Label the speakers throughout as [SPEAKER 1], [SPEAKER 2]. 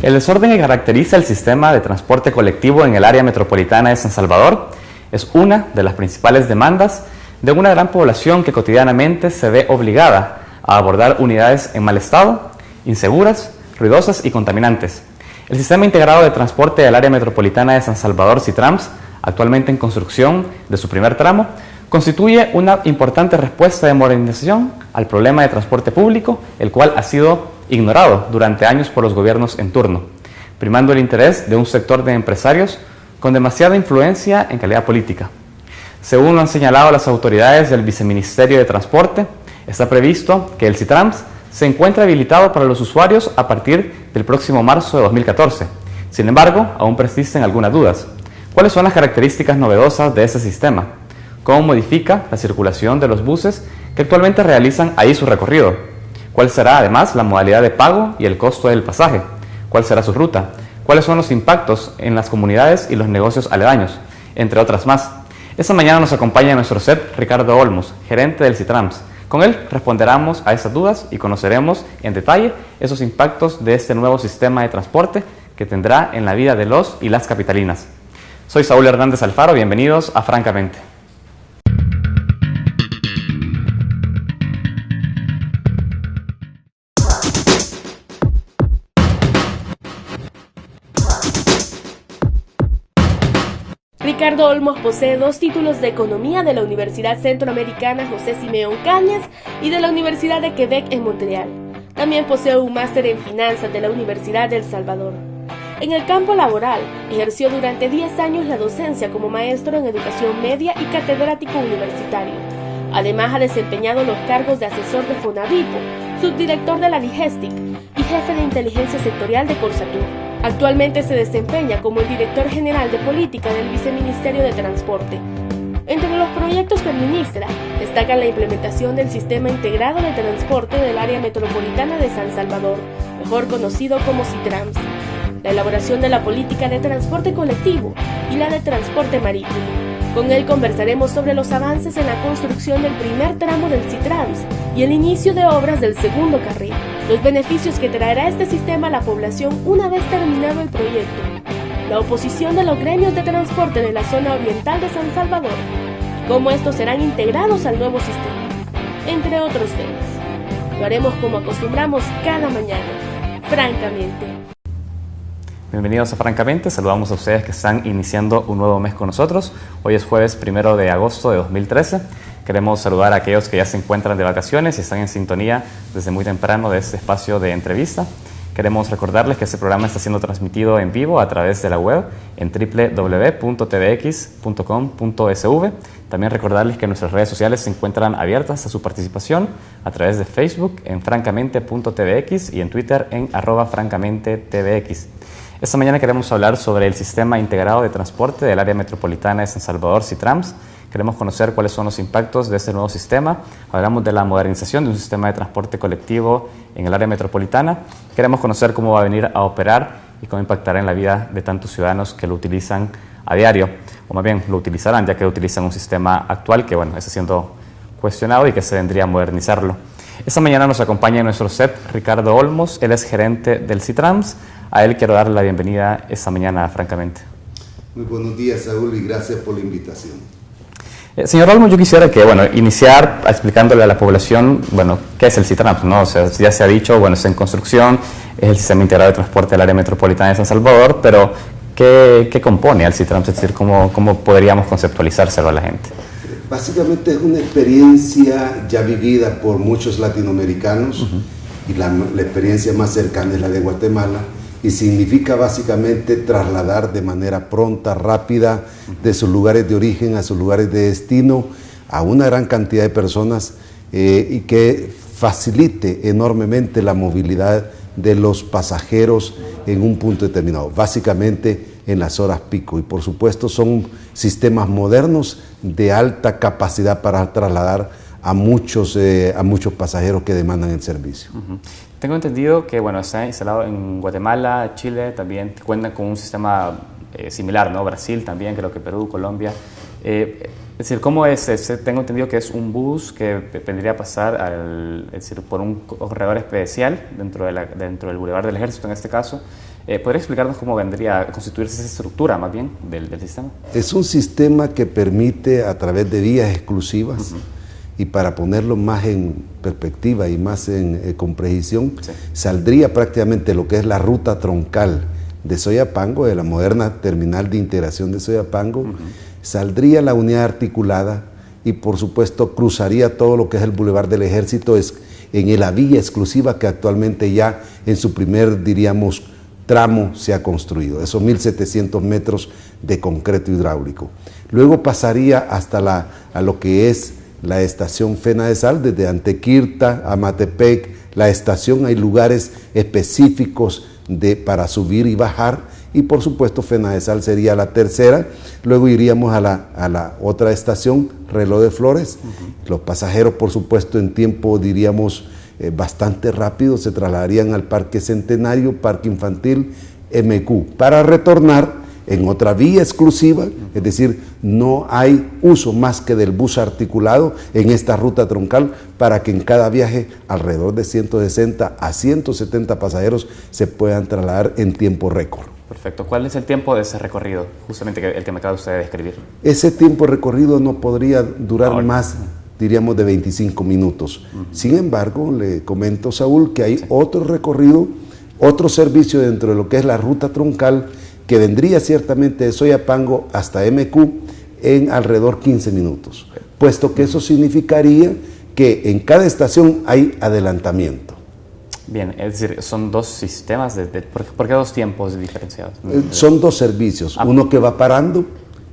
[SPEAKER 1] El desorden que caracteriza el sistema de transporte colectivo en el área metropolitana de San Salvador es una de las principales demandas de una gran población que cotidianamente se ve obligada a abordar unidades en mal estado, inseguras, ruidosas y contaminantes. El Sistema Integrado de Transporte del Área Metropolitana de San Salvador, SITRAMS, actualmente en construcción de su primer tramo, constituye una importante respuesta de modernización al problema de transporte público, el cual ha sido ignorado durante años por los gobiernos en turno, primando el interés de un sector de empresarios con demasiada influencia en calidad política. Según lo han señalado las autoridades del Viceministerio de Transporte, está previsto que el SITRAMS se encuentre habilitado para los usuarios a partir del próximo marzo de 2014. Sin embargo, aún persisten algunas dudas. ¿Cuáles son las características novedosas de ese sistema? ¿Cómo modifica la circulación de los buses que actualmente realizan ahí su recorrido? ¿Cuál será además la modalidad de pago y el costo del pasaje? ¿Cuál será su ruta? ¿Cuáles son los impactos en las comunidades y los negocios aledaños? Entre otras más. Esta mañana nos acompaña en nuestro set Ricardo Olmos, gerente del SITRAMS. Con él responderemos a esas dudas y conoceremos en detalle esos impactos de este nuevo sistema de transporte que tendrá en la vida de los y las capitalinas. Soy Saúl Hernández Alfaro, bienvenidos a Francamente.
[SPEAKER 2] Ricardo Olmos posee 2 títulos de Economía de la Universidad Centroamericana José Simeón Cañas y de la Universidad de Quebec en Montreal. También posee un máster en Finanzas de la Universidad de El Salvador. En el campo laboral, ejerció durante 10 años la docencia como maestro en educación media y catedrático universitario. Además, ha desempeñado los cargos de asesor de Fonavipo, subdirector de la Digestic y jefe de inteligencia sectorial de Corsatur. Actualmente se desempeña como el director general de política del Viceministerio de Transporte. Entre los proyectos que administra, destacan la implementación del Sistema Integrado de Transporte del Área Metropolitana de San Salvador, mejor conocido como SITRAMS, la elaboración de la política de transporte colectivo y la de transporte marítimo. Con él conversaremos sobre los avances en la construcción del primer tramo del SITRAMS y el inicio de obras del segundo carril, los beneficios que traerá este sistema a la población una vez terminado el proyecto, la oposición de los gremios de transporte de la zona oriental de San Salvador y cómo estos serán integrados al nuevo sistema, entre otros temas. Lo haremos como acostumbramos cada mañana, francamente.
[SPEAKER 1] Bienvenidos a Francamente, saludamos a ustedes que están iniciando un nuevo mes con nosotros. Hoy es jueves 1 de agosto de 2013. Queremos saludar a aquellos que ya se encuentran de vacaciones y están en sintonía desde muy temprano de este espacio de entrevista. Queremos recordarles que este programa está siendo transmitido en vivo a través de la web en www.tvx.com.sv. También recordarles que nuestras redes sociales se encuentran abiertas a su participación a través de Facebook en francamente.tvx y en Twitter en @francamentetvx. Esta mañana queremos hablar sobre el Sistema Integrado de Transporte del Área Metropolitana de San Salvador, SITRAMS. Queremos conocer cuáles son los impactos de este nuevo sistema. Hablamos de la modernización de un sistema de transporte colectivo en el área metropolitana. Queremos conocer cómo va a venir a operar y cómo impactará en la vida de tantos ciudadanos que lo utilizan a diario, o más bien lo utilizarán, ya que utilizan un sistema actual que está siendo cuestionado y que se vendría a modernizarlo. Esta mañana nos acompaña en nuestro set Ricardo Olmos, él es gerente del SITRAMS. A él quiero darle la bienvenida esta mañana, francamente.
[SPEAKER 3] Muy buenos días, Saúl, y gracias por la invitación.
[SPEAKER 1] Señor Olmos, yo quisiera que, iniciar explicándole a la población, qué es el SITRAMS, ¿no? O sea, ya se ha dicho, está en construcción, es el Sistema Integrado de Transporte del Área Metropolitana de San Salvador, pero ¿qué compone el SITRAMS? Es decir, ¿cómo podríamos conceptualizárselo a la gente?
[SPEAKER 3] Básicamente es una experiencia ya vivida por muchos latinoamericanos, y la experiencia más cercana es la de Guatemala, y significa básicamente trasladar de manera pronta, rápida, de sus lugares de origen a sus lugares de destino a una gran cantidad de personas y que facilite enormemente la movilidad de los pasajeros en un punto determinado, básicamente en las horas pico. Y por supuesto son sistemas modernos de alta capacidad para trasladar a muchos pasajeros que demandan el servicio.
[SPEAKER 1] Tengo entendido que está instalado en Guatemala, Chile, también cuentan con un sistema similar, ¿no? Brasil también, creo que Perú, Colombia. Es decir, ¿cómo es? Tengo entendido que es un bus que vendría a pasar por un corredor especial dentro del Boulevard del Ejército en este caso, ¿Podría explicarnos cómo vendría a constituirse esa estructura más bien del sistema?
[SPEAKER 3] Es un sistema que permite a través de vías exclusivas, y para ponerlo más en perspectiva y más con precisión, saldría prácticamente lo que es la ruta troncal de Soyapango, de la moderna terminal de integración de Soyapango, saldría la unidad articulada y por supuesto cruzaría todo lo que es el Boulevard del Ejército en la vía exclusiva que actualmente ya en su primer, diríamos, tramo se ha construido, esos 1.700 metros de concreto hidráulico. Luego pasaría hasta a lo que es la estación Fena de Sal, desde Antequirta a Matepec, la estación, hay lugares específicos para subir y bajar, y por supuesto Fena de Sal sería la tercera. Luego iríamos a la otra estación, Reloj de Flores. Los pasajeros, por supuesto, en tiempo, diríamos, bastante rápido, se trasladarían al Parque Centenario, Parque Infantil, MQ, para retornar en otra vía exclusiva, es decir, no hay uso más que del bus articulado en esta ruta troncal para que en cada viaje alrededor de 160 a 170 pasajeros se puedan trasladar en tiempo récord.
[SPEAKER 1] Perfecto. ¿Cuál es el tiempo de ese recorrido? Justamente el que me acaba usted de describir.
[SPEAKER 3] Ese tiempo recorrido no podría durar más, diríamos, de 25 minutos. Sin embargo, le comento, Saúl, que hay otro recorrido, otro servicio dentro de lo que es la ruta troncal, que vendría ciertamente de Soyapango hasta MQ en alrededor 15 minutos, puesto que eso significaría que en cada estación hay adelantamiento.
[SPEAKER 1] Bien, es decir, son dos sistemas, ¿por qué dos tiempos diferenciados?
[SPEAKER 3] Son dos servicios, uno que va parando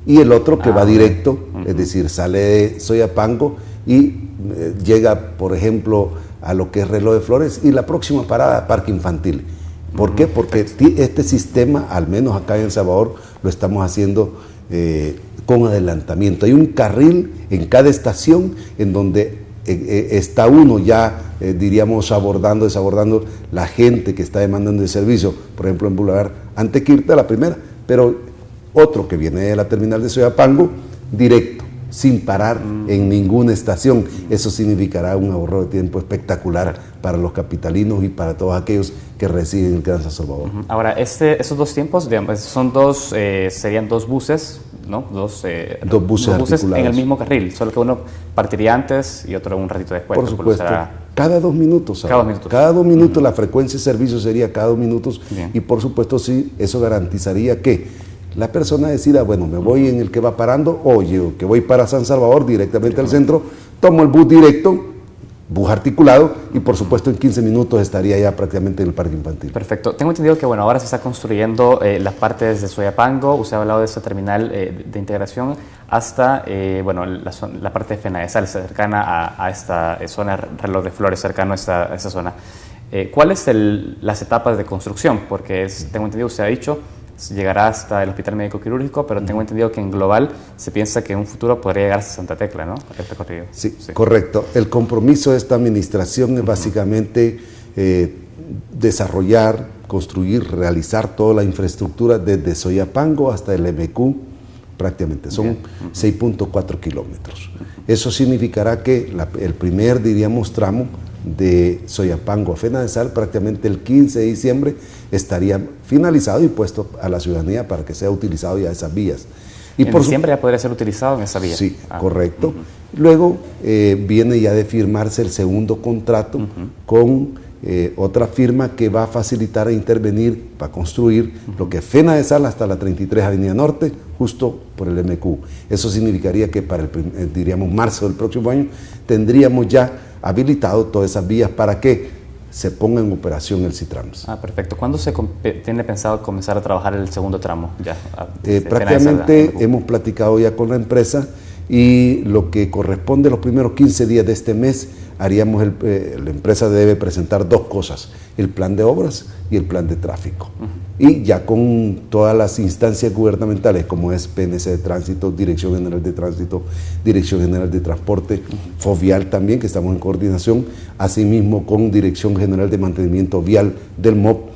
[SPEAKER 3] y el otro que va directo, es decir, sale de Soyapango y llega, por ejemplo, a lo que es Reloj de Flores y la próxima parada, Parque Infantil. ¿Por qué? Porque este sistema, al menos acá en El Salvador, lo estamos haciendo con adelantamiento. Hay un carril en cada estación en donde está uno ya, diríamos, desabordando la gente que está demandando el servicio. Por ejemplo, en Boulevard Antequirta, la primera, pero otro que viene de la terminal de Soyapango, directo, sin parar en ninguna estación. Eso significará un ahorro de tiempo espectacular para los capitalinos y para todos aquellos que residen en el Gran San Salvador.
[SPEAKER 1] Ahora, esos dos tiempos, digamos, serían dos buses, ¿no? Dos buses en el mismo carril, solo que uno partiría antes y otro un ratito después.
[SPEAKER 3] Por supuesto, cada 2 minutos. Cada 2 minutos, la frecuencia de servicio sería cada 2 minutos. Bien. Y por supuesto, sí, eso garantizaría que la persona decida, bueno, me voy en el que va parando, o yo que voy para San Salvador directamente al centro, tomo el bus directo, bus articulado, y por supuesto en 15 minutos estaría ya prácticamente en el Parque Infantil.
[SPEAKER 1] Perfecto. Tengo entendido que ahora se está construyendo las partes de Soyapango. Usted ha hablado de esa terminal de integración hasta la parte de Fena de Sal, cercana a esta zona, Reloj de Flores, cercano a esta zona. ¿Cuáles las etapas de construcción? Porque tengo entendido, usted ha dicho, llegará hasta el Hospital Médico Quirúrgico, pero tengo entendido que en global se piensa que en un futuro podría llegar hasta Santa Tecla, ¿no? El recorrido.
[SPEAKER 3] Sí, correcto. El compromiso de esta administración es básicamente desarrollar, construir, realizar toda la infraestructura desde Soyapango hasta el MQ, prácticamente. Son 6.4 kilómetros. Eso significará que el primer, diríamos, tramo de Soyapango a Fena de Sal, prácticamente el 15 de diciembre estaría finalizado y puesto a la ciudadanía para que sea utilizado ya esas vías.
[SPEAKER 1] Y en diciembre ya podría ser utilizado en esa vía.
[SPEAKER 3] Sí, correcto. Luego viene ya de firmarse el segundo contrato con otra firma que va a facilitar e intervenir para construir lo que es Fena de Sal hasta la 33 Avenida Norte, justo por el MQ. Eso significaría que para diríamos marzo del próximo año tendríamos ya habilitado todas esas vías para que se ponga en operación el Citrams.
[SPEAKER 1] Perfecto. ¿Cuándo se tiene pensado comenzar a trabajar el segundo tramo?
[SPEAKER 3] Prácticamente hemos platicado ya con la empresa y lo que corresponde los primeros 15 días de este mes haríamos, la empresa debe presentar 2 cosas, el plan de obras y el plan de tráfico. Y ya con todas las instancias gubernamentales, como es PNC de Tránsito, Dirección General de Tránsito, Dirección General de Transporte, FOVIAL también, que estamos en coordinación, asimismo con Dirección General de Mantenimiento Vial del MOP,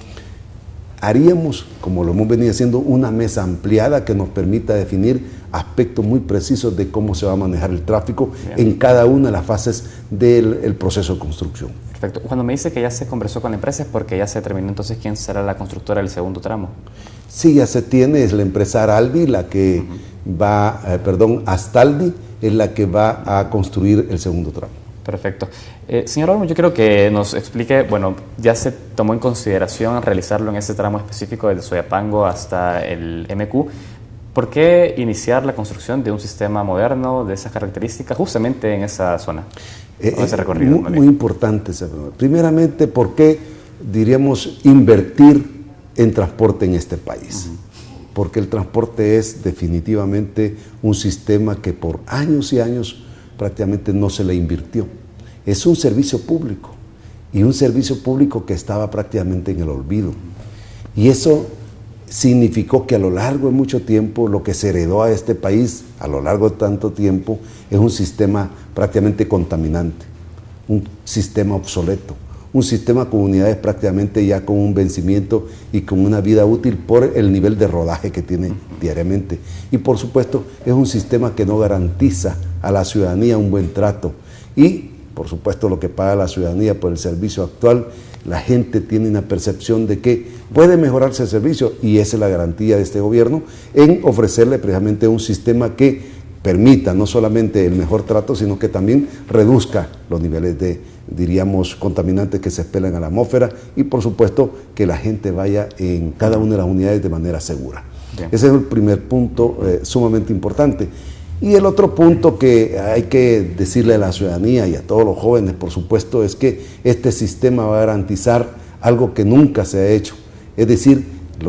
[SPEAKER 3] haríamos, como lo hemos venido haciendo, una mesa ampliada que nos permita definir aspectos muy precisos de cómo se va a manejar el tráfico en cada una de las fases del proceso de construcción.
[SPEAKER 1] Perfecto. Perfecto. Cuando me dice que ya se conversó con la empresa es porque ya se determinó entonces quién será la constructora del segundo tramo.
[SPEAKER 3] Sí, ya se tiene, es la empresa Araldi la que Astaldi es la que va a construir el segundo tramo.
[SPEAKER 1] Perfecto. Señor Olmos, yo quiero que nos explique, bueno, ya se tomó en consideración realizarlo en ese tramo específico desde Soyapango hasta el MQ. ¿Por qué iniciar la construcción de un sistema moderno de esas características justamente en esa zona? Ese recorrido.
[SPEAKER 3] Muy importante. Primeramente, ¿por qué, diríamos, invertir en transporte en este país? Porque el transporte es definitivamente un sistema que por años y años prácticamente no se le invirtió. Es un servicio público y un servicio público que estaba prácticamente en el olvido. Y eso significó que a lo largo de mucho tiempo lo que se heredó a este país, a lo largo de tanto tiempo, es un sistema prácticamente contaminante, un sistema obsoleto, un sistema con unidades prácticamente ya con un vencimiento y con una vida útil por el nivel de rodaje que tiene diariamente. Y por supuesto es un sistema que no garantiza a la ciudadanía un buen trato y por supuesto lo que paga la ciudadanía por el servicio actual, la gente tiene una percepción de que puede mejorarse el servicio y esa es la garantía de este gobierno en ofrecerle precisamente un sistema que permita no solamente el mejor trato, sino que también reduzca los niveles de, diríamos, contaminantes que se expelan a la atmósfera y por supuesto que la gente vaya en cada una de las unidades de manera segura. Bien. Ese es el primer punto sumamente importante. Y el otro punto que hay que decirle a la ciudadanía y a todos los jóvenes, por supuesto, es que este sistema va a garantizar algo que nunca se ha hecho. Es decir,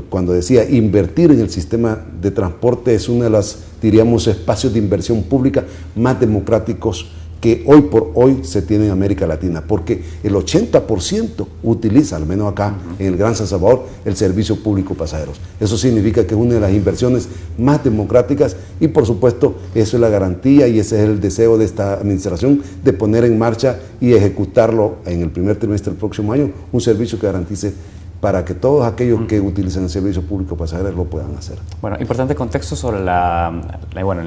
[SPEAKER 3] cuando decía invertir en el sistema de transporte es uno de los, diríamos, espacios de inversión pública más democráticos que hoy por hoy se tiene en América Latina, porque el 80% utiliza, al menos acá en el Gran San Salvador, el servicio público pasajeros. Eso significa que es una de las inversiones más democráticas y por supuesto eso es la garantía y ese es el deseo de esta administración de poner en marcha y ejecutarlo en el primer trimestre del próximo año, un servicio que garantice para que todos aquellos que utilizan el servicio público pasajeros lo puedan hacer.
[SPEAKER 1] Bueno, importante contexto sobre la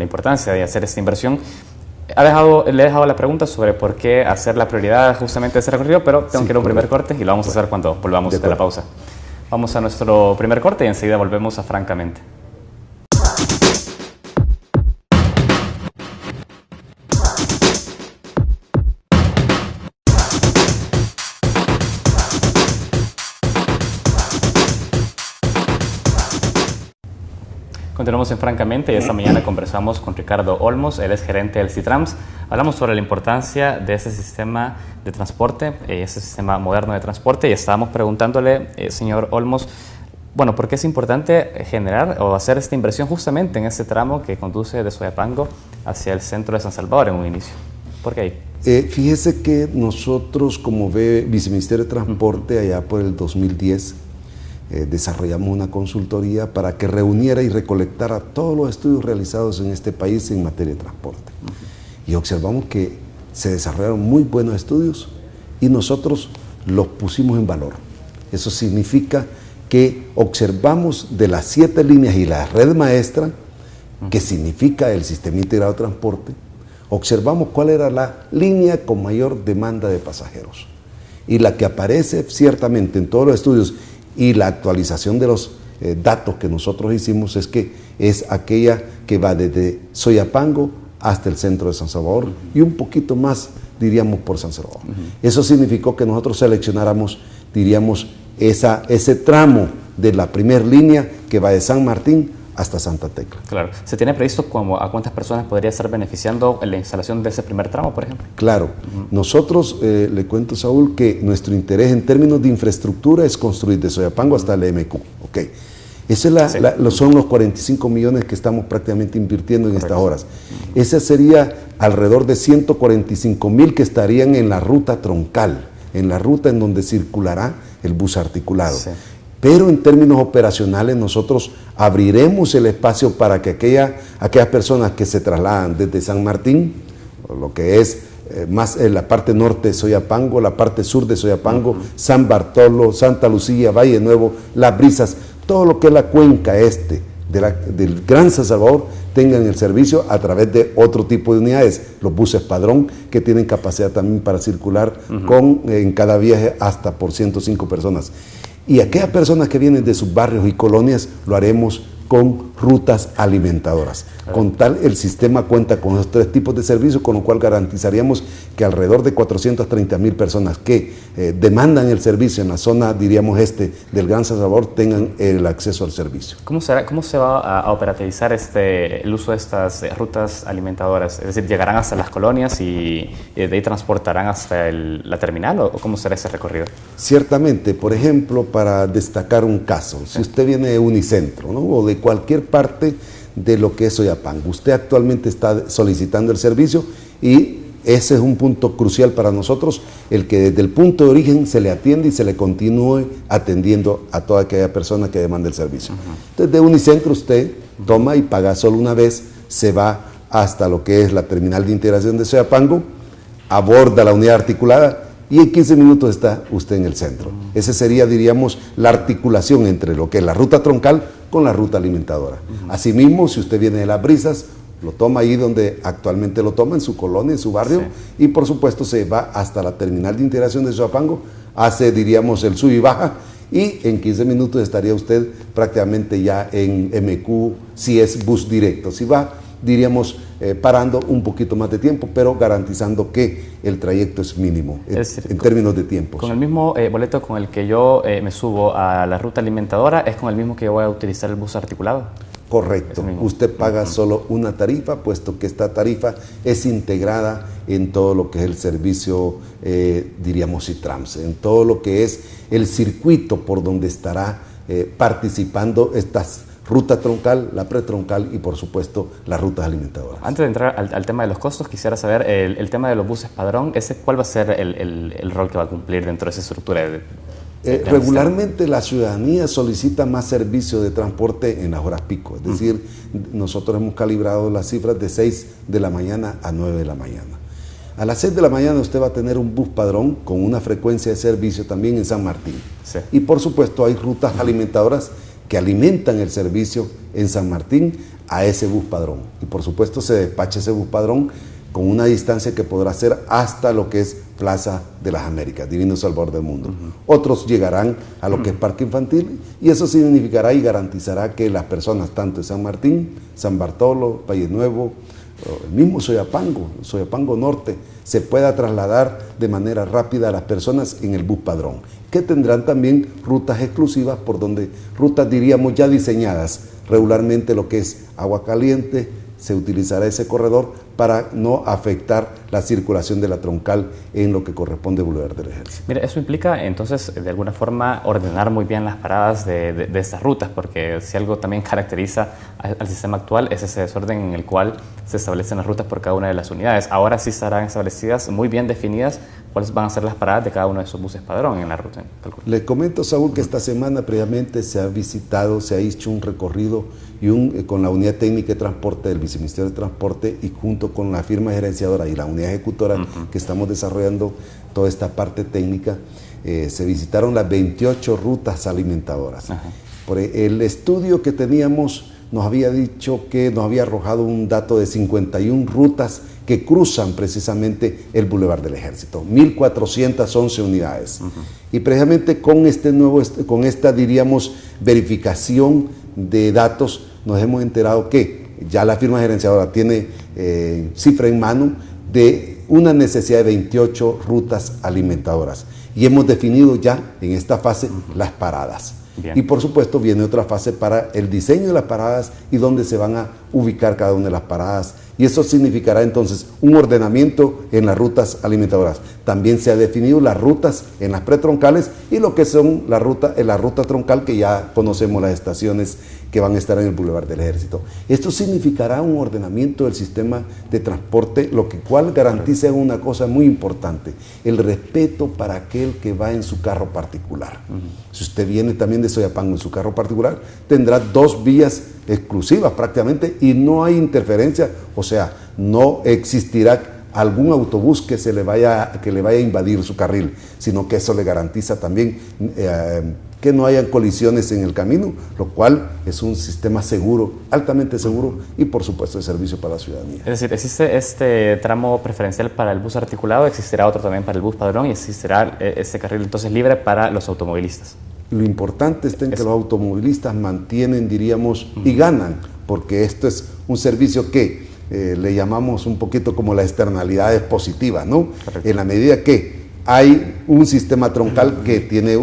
[SPEAKER 1] importancia de hacer esta inversión. Le he dejado la pregunta sobre por qué hacer la prioridad justamente de ese recorrido, pero tengo que ir a un primer corte y lo vamos a hacer cuando volvamos de la pausa. Vamos a nuestro primer corte y enseguida volvemos a Francamente. Continuamos en Francamente y esta mañana conversamos con Ricardo Olmos, él es gerente del CITRAMS. Hablamos sobre la importancia de ese sistema de transporte, ese sistema moderno de transporte y estábamos preguntándole, señor Olmos, bueno, ¿por qué es importante generar o hacer esta inversión justamente en ese tramo que conduce de Soyapango hacia el centro de San Salvador en un inicio? ¿Por qué ahí?
[SPEAKER 3] Fíjese que nosotros como Viceministerio de Transporte allá por el 2010 desarrollamos una consultoría para que reuniera y recolectara todos los estudios realizados en este país en materia de transporte. Y observamos que se desarrollaron muy buenos estudios y nosotros los pusimos en valor. Eso significa que observamos de las 7 líneas y la red maestra, que significa el Sistema Integrado de Transporte, observamos cuál era la línea con mayor demanda de pasajeros. Y la que aparece ciertamente en todos los estudios y la actualización de los datos que nosotros hicimos es que es aquella que va desde Soyapango hasta el centro de San Salvador y un poquito más, diríamos, por San Salvador. Eso significó que nosotros seleccionáramos, diríamos, ese tramo de la primera línea que va de San Martín hasta Santa Tecla.
[SPEAKER 1] Claro. ¿Se tiene previsto a cuántas personas podría estar beneficiando en la instalación de ese primer tramo, por ejemplo?
[SPEAKER 3] Claro. Nosotros, le cuento, Saúl, que nuestro interés en términos de infraestructura es construir de Soyapango hasta el MQ. Okay. Ese son los 45 millones que estamos prácticamente invirtiendo en estas horas. Ese sería alrededor de 145,000 que estarían en la ruta troncal, en la ruta en donde circulará el bus articulado. Sí. Pero en términos operacionales nosotros abriremos el espacio para que aquellas personas que se trasladan desde San Martín, lo que es más la parte norte de Soyapango, la parte sur de Soyapango, San Bartolo, Santa Lucía, Valle Nuevo, Las Brisas, todo lo que es la cuenca del Gran San Salvador, tengan el servicio a través de otro tipo de unidades, los buses padrón, que tienen capacidad también para circular en cada viaje hasta por 105 personas. Y aquellas personas que vienen de sus barrios y colonias, lo haremos con rutas alimentadoras. Con tal, el sistema cuenta con esos 3 tipos de servicios, con lo cual garantizaríamos que alrededor de 430,000 personas que demandan el servicio en la zona, diríamos del Gran San Salvador, tengan el acceso al servicio.
[SPEAKER 1] ¿Cómo se va a operativizar el uso de estas rutas alimentadoras? Es decir, ¿llegarán hasta las colonias y de ahí transportarán hasta la terminal o cómo será ese recorrido?
[SPEAKER 3] Ciertamente, por ejemplo, para destacar un caso, si usted viene de Unicentro, ¿no?, o de cualquier parte de lo que es Soyapango, usted actualmente está solicitando el servicio y ese es un punto crucial para nosotros, el que desde el punto de origen se le atiende y se le continúe atendiendo a toda aquella persona que demande el servicio. Entonces, de Unicentro usted toma y paga solo una vez, se va hasta lo que es la terminal de integración de Soyapango, aborda la unidad articulada y en 15 minutos está usted en el centro. Esa sería, diríamos, la articulación entre lo que es la ruta troncal con la ruta alimentadora. Asimismo, si usted viene de Las Brisas, lo toma ahí donde actualmente lo toma, en su colonia, en su barrio, y por supuesto se va hasta la terminal de integración de Soyapango, hace, diríamos, el sub y baja, y en 15 minutos estaría usted prácticamente ya en MQ, si es bus directo. Si va, diríamos, parando un poquito más de tiempo, pero garantizando que el trayecto es mínimo en términos de tiempos.
[SPEAKER 1] Con el mismo boleto con el que yo me subo a la ruta alimentadora, ¿es con el mismo que yo voy a utilizar el bus articulado?
[SPEAKER 3] Correcto, usted paga solo una tarifa, puesto que esta tarifa es integrada en todo lo que es el servicio, diríamos, Citrams, en todo lo que es el circuito por donde estará participando estas ruta troncal, la pretroncal y por supuesto las rutas alimentadoras.
[SPEAKER 1] Antes de entrar al tema de los costos, quisiera saber el tema de los buses padrón, ¿cuál va a ser el rol que va a cumplir dentro de esa estructura?
[SPEAKER 3] Regularmente la ciudadanía solicita más servicio de transporte en las horas pico, es decir, nosotros hemos calibrado las cifras de 6 de la mañana a 9 de la mañana. A las 6 de la mañana usted va a tener un bus padrón con una frecuencia de servicio también en San Martín. Sí. Y por supuesto hay rutas alimentadoras que alimentan el servicio en San Martín a ese bus padrón. Y por supuesto se despacha ese bus padrón con una distancia que podrá ser hasta lo que es Plaza de las Américas, Divino Salvador del Mundo. Otros llegarán a lo que es Parque Infantil y eso significará y garantizará que las personas tanto de San Martín, San Bartolo, Valle Nuevo, el mismo Soyapango Norte, se pueda trasladar de manera rápida a las personas en el bus padrón, que tendrán también rutas exclusivas por donde, rutas diríamos ya diseñadas, regularmente lo que es Agua Caliente, se utilizará ese corredor para no afectar la circulación de la troncal en lo que corresponde al Boulevard del Ejército.
[SPEAKER 1] Mira, eso implica entonces de alguna forma ordenar muy bien las paradas de estas rutas, porque si algo también caracteriza al sistema actual es ese desorden en el cual se establecen las rutas por cada una de las unidades. Ahora sí estarán establecidas, muy bien definidas, cuáles van a ser las paradas de cada uno de esos buses padrón en la ruta.
[SPEAKER 3] Le comento, Saúl, que esta semana previamente se ha visitado, se ha hecho un recorrido y con la unidad técnica de transporte del Viceministerio de Transporte y junto con la firma gerenciadora y la unidad ejecutora que estamos desarrollando toda esta parte técnica, se visitaron las 28 rutas alimentadoras. Por el estudio que teníamos nos había dicho que nos había arrojado un dato de 51 rutas que cruzan precisamente el Boulevard del Ejército, 1.411 unidades. Y precisamente con esta, diríamos, verificación de datos, nos hemos enterado que ya la firma gerenciadora tiene cifra en mano de una necesidad de 28 rutas alimentadoras. Y hemos definido ya en esta fase las paradas. Bien. Y por supuesto viene otra fase para el diseño de las paradas y dónde se van a ubicar cada una de las paradas. Y eso significará entonces un ordenamiento en las rutas alimentadoras. También se ha definido las rutas en las pretroncales y lo que son la ruta troncal, que ya conocemos las estaciones que van a estar en el Boulevard del Ejército. Esto significará un ordenamiento del sistema de transporte, lo cual garantiza una cosa muy importante, el respeto para aquel que va en su carro particular. Si usted viene también de Soyapango en su carro particular, tendrá 2 vías exclusivas prácticamente y no hay interferencia, o sea, no existirá algún autobús que le vaya a invadir su carril, sino que eso le garantiza también que no hayan colisiones en el camino, lo cual es un sistema seguro, altamente seguro y por supuesto de servicio para la ciudadanía.
[SPEAKER 1] Es decir, existe este tramo preferencial para el bus articulado, existirá otro también para el bus padrón y existirá este carril entonces libre para los automovilistas.
[SPEAKER 3] Lo importante está en que los automovilistas mantienen, diríamos, y ganan, porque esto es un servicio que le llamamos un poquito como las externalidades positivas, ¿no? Correcto. En la medida que hay un sistema troncal que tiene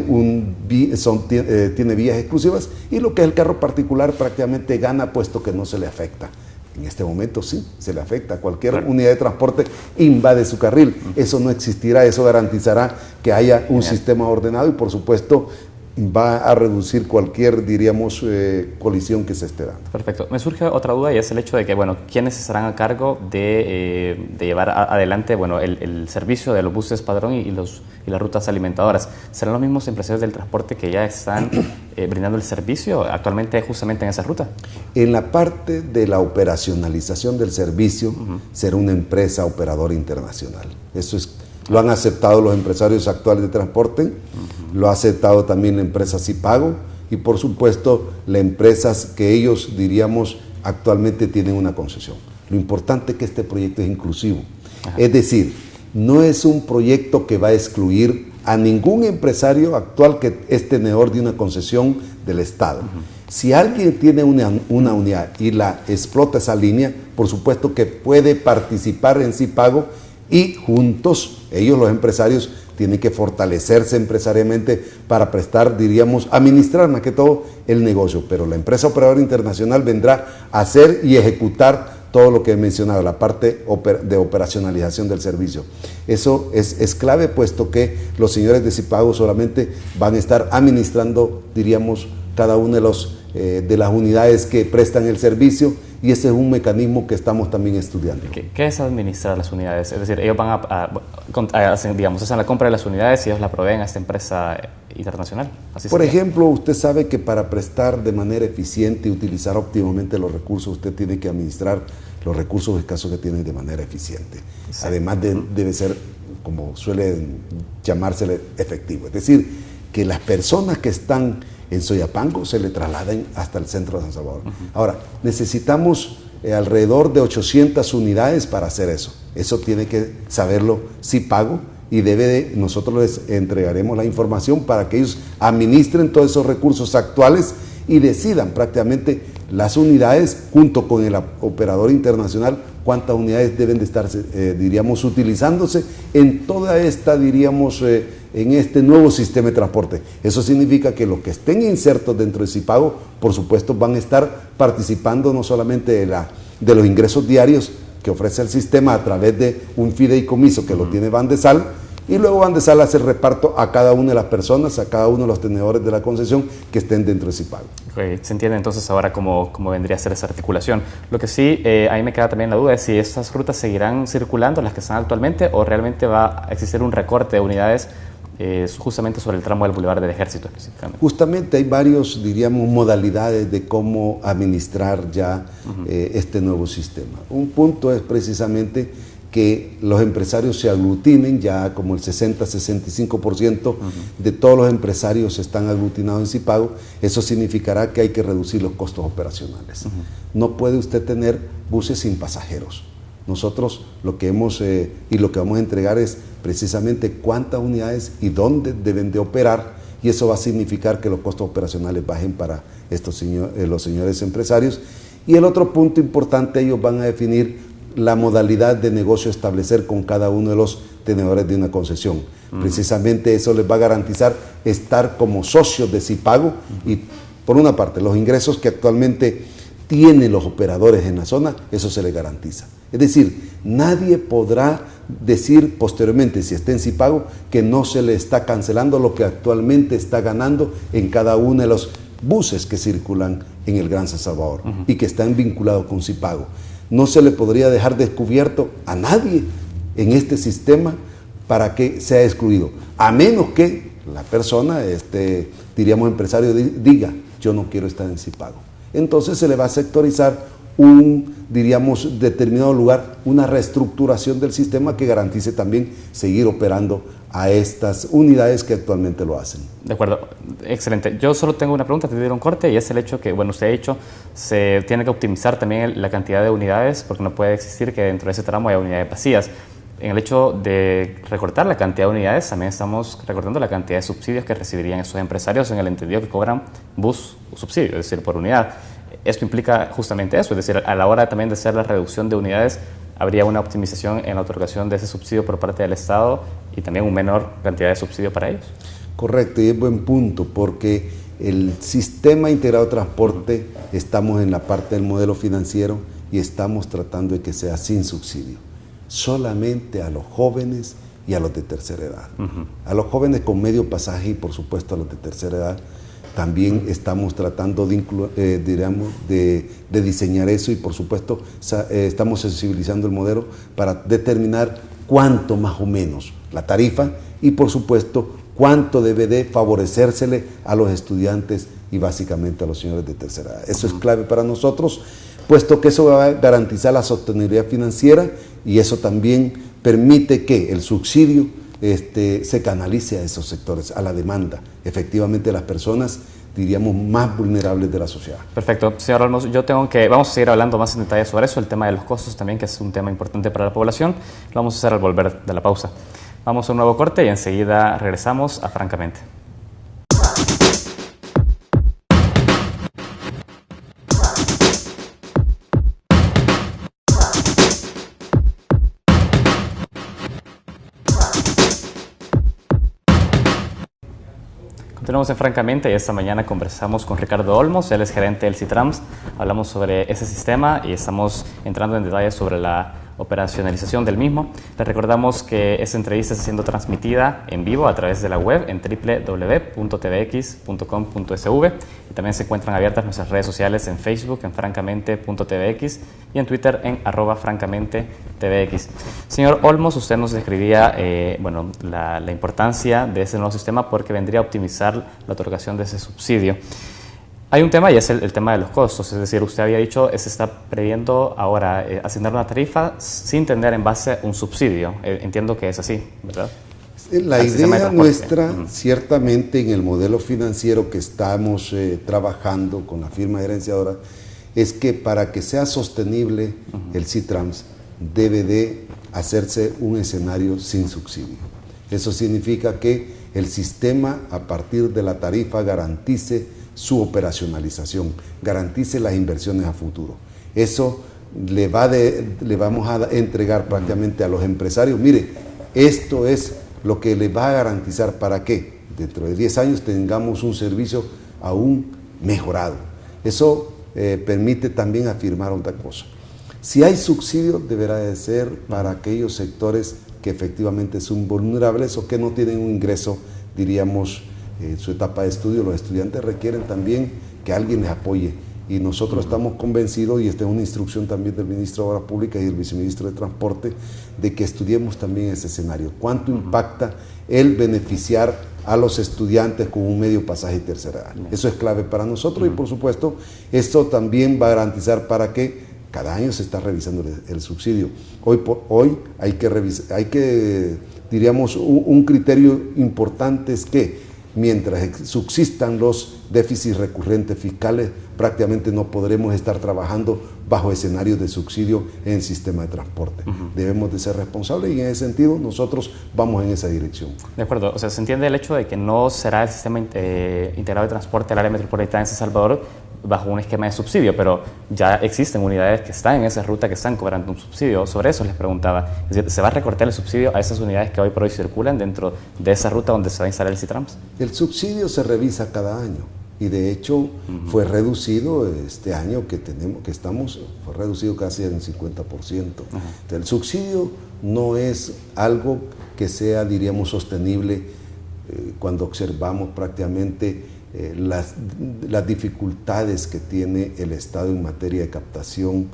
[SPEAKER 3] vías exclusivas y lo que es el carro particular prácticamente gana puesto que no se le afecta. En este momento sí, se le afecta. Cualquier unidad de transporte invade su carril. Eso no existirá, eso garantizará que haya un sistema ordenado y por supuesto va a reducir cualquier, diríamos, colisión que se esté dando.
[SPEAKER 1] Perfecto. Me surge otra duda y es el hecho de que, bueno, ¿quiénes estarán a cargo de llevar adelante, bueno, el servicio de los buses padrón y las rutas alimentadoras? ¿Serán los mismos empresarios del transporte que ya están brindando el servicio actualmente justamente en esa ruta?
[SPEAKER 3] En la parte de la operacionalización del servicio, será una empresa operadora internacional. Eso es... Lo han aceptado los empresarios actuales de transporte, lo ha aceptado también la empresa Cipago y por supuesto las empresas que ellos, diríamos, actualmente tienen una concesión. Lo importante es que este proyecto es inclusivo. Ajá. Es decir, no es un proyecto que va a excluir a ningún empresario actual que es tenedor de una concesión del Estado. Si alguien tiene una unidad y la explota esa línea, por supuesto que puede participar en Cipago y juntos, ellos los empresarios, tienen que fortalecerse empresariamente para prestar, diríamos, administrar más que todo el negocio. Pero la empresa operadora internacional vendrá a hacer y ejecutar todo lo que he mencionado, la parte de operacionalización del servicio. Eso es clave, puesto que los señores de Cipago solamente van a estar administrando, diríamos, cada una de las unidades que prestan el servicio, y ese es un mecanismo que estamos también estudiando.
[SPEAKER 1] ¿Qué es administrar las unidades? Es decir, ellos van hacen la compra de las unidades y ellos la proveen a esta empresa internacional.
[SPEAKER 3] Por ejemplo, usted sabe que para prestar de manera eficiente y utilizar óptimamente los recursos, usted tiene que administrar los recursos escasos que tiene de manera eficiente. Sí. Además debe ser, como suele llamársele, efectivo. Es decir, que las personas que están en Soyapango se le trasladen hasta el centro de San Salvador. Ahora, necesitamos alrededor de 800 unidades para hacer eso. Eso tiene que saberlo Cipago y nosotros les entregaremos la información para que ellos administren todos esos recursos actuales y decidan prácticamente las unidades junto con el operador internacional cuántas unidades deben de estar, diríamos, utilizándose en toda esta, diríamos, en este nuevo sistema de transporte. Eso significa que los que estén insertos dentro de Cipago, por supuesto, van a estar participando no solamente de los ingresos diarios que ofrece el sistema a través de un fideicomiso que lo tiene Bandesal, y luego Bandesal hace el reparto a cada una de las personas, a cada uno de los tenedores de la concesión que estén dentro de Cipago.
[SPEAKER 1] Okay. Se entiende entonces ahora cómo vendría a ser esa articulación. Lo que sí, a mí me queda también la duda es si estas rutas seguirán circulando, las que están actualmente, o realmente va a existir un recorte de unidades justamente sobre el tramo del Boulevard del Ejército específicamente.
[SPEAKER 3] Justamente hay varios, diríamos, modalidades de cómo administrar ya este nuevo sistema. Un punto es precisamente que los empresarios se aglutinen, ya como el 60-65% de todos los empresarios están aglutinados en Cipago. Eso significará que hay que reducir los costos operacionales. No puede usted tener buses sin pasajeros. Nosotros lo que hemos y lo que vamos a entregar es precisamente cuántas unidades y dónde deben de operar, y eso va a significar que los costos operacionales bajen para los señores empresarios. Y el otro punto importante, ellos van a definir la modalidad de negocio a establecer con cada uno de los tenedores de una concesión. Precisamente eso les va a garantizar estar como socios de Cipago y, por una parte, los ingresos que actualmente tienen los operadores en la zona, eso se les garantiza. Es decir, nadie podrá decir posteriormente, si está en Cipago, que no se le está cancelando lo que actualmente está ganando en cada uno de los buses que circulan en el Gran San Salvador y que están vinculados con Cipago. No se le podría dejar descubierto a nadie en este sistema para que sea excluido, a menos que la persona, diríamos empresario, diga, yo no quiero estar en Cipago. Entonces se le va a sectorizar diríamos, determinado lugar, una reestructuración del sistema que garantice también seguir operando a estas unidades que actualmente lo hacen.
[SPEAKER 1] De acuerdo, excelente. Yo solo tengo una pregunta, te dieron corte, y es el hecho que, bueno, usted ha dicho, se tiene que optimizar también la cantidad de unidades, porque no puede existir que dentro de ese tramo haya unidades vacías. En el hecho de recortar la cantidad de unidades, también estamos recortando la cantidad de subsidios que recibirían esos empresarios en el entendido que cobran bus subsidio, es decir, por unidad. Esto implica justamente eso, es decir, a la hora también de hacer la reducción de unidades, habría una optimización en la otorgación de ese subsidio por parte del Estado y también una menor cantidad de subsidio para ellos.
[SPEAKER 3] Correcto, y es buen punto, porque el sistema integrado de transporte, estamos en la parte del modelo financiero y estamos tratando de que sea sin subsidio, solamente a los jóvenes y a los de tercera edad. A los jóvenes con medio pasaje y por supuesto a los de tercera edad, también estamos tratando de diseñar eso y por supuesto estamos sensibilizando el modelo para determinar cuánto más o menos la tarifa y por supuesto cuánto debe de favorecérsele a los estudiantes y básicamente a los señores de tercera edad. Eso es clave para nosotros, puesto que eso va a garantizar la sostenibilidad financiera y eso también permite que el subsidio se canalice a esos sectores, a la demanda, efectivamente, de las personas, diríamos, más vulnerables de la sociedad.
[SPEAKER 1] Perfecto. Señor Olmos, vamos a seguir hablando más en detalle sobre eso, el tema de los costos también, que es un tema importante para la población. Lo vamos a hacer al volver de la pausa. Vamos a un nuevo corte y enseguida regresamos a Francamente. Continuamos en Francamente y esta mañana conversamos con Ricardo Olmos, él es gerente del CITRAMS, hablamos sobre ese sistema y estamos entrando en detalles sobre la operacionalización del mismo. Les recordamos que esta entrevista está siendo transmitida en vivo a través de la web en www.tvx.com.sv y también se encuentran abiertas nuestras redes sociales en Facebook en francamente.tvx y en Twitter en @francamente.tvx. Señor Olmos, usted nos describía la importancia de ese nuevo sistema porque vendría a optimizar la otorgación de ese subsidio. Hay un tema y es el tema de los costos, es decir, usted había dicho se está previendo ahora asignar una tarifa sin tener en base un subsidio. Entiendo que es así, ¿verdad?
[SPEAKER 3] La idea nuestra, ciertamente en el modelo financiero que estamos trabajando con la firma gerenciadora, es que para que sea sostenible el CITRAMS debe de hacerse un escenario sin subsidio. Eso significa que el sistema a partir de la tarifa garantice su operacionalización, garantice las inversiones a futuro. Eso le vamos a entregar prácticamente a los empresarios. Mire, esto es lo que les va a garantizar para que dentro de 10 años tengamos un servicio aún mejorado. Eso permite también afirmar otra cosa. Si hay subsidio, deberá de ser para aquellos sectores que efectivamente son vulnerables o que no tienen un ingreso, diríamos, en su etapa de estudio. Los estudiantes requieren también que alguien les apoye y nosotros estamos convencidos, y esta es una instrucción también del ministro de Obras Públicas y del viceministro de Transporte, de que estudiemos también ese escenario. ¿Cuánto impacta el beneficiar a los estudiantes con un medio pasaje y tercera edad? Eso es clave para nosotros y por supuesto esto también va a garantizar para que cada año se está revisando el subsidio. Hoy por hoy hay que diríamos, un criterio importante es que mientras subsistan los déficits recurrentes fiscales, prácticamente no podremos estar trabajando bajo escenarios de subsidio en el sistema de transporte. Debemos de ser responsables y en ese sentido nosotros vamos en esa dirección.
[SPEAKER 1] De acuerdo, o sea, se entiende el hecho de que no será el sistema integrado de transporte del área metropolitana de San Salvador bajo un esquema de subsidio, pero ya existen unidades que están en esa ruta que están cobrando un subsidio. Sobre eso les preguntaba, es decir, ¿se va a recortar el subsidio a esas unidades que hoy por hoy circulan dentro de esa ruta donde se va a instalar el CITRAMS?
[SPEAKER 3] El subsidio se revisa cada año y de hecho fue reducido este año fue reducido casi en 50%. Entonces, el subsidio no es algo que sea, diríamos, sostenible cuando observamos prácticamente las dificultades que tiene el Estado en materia de captación,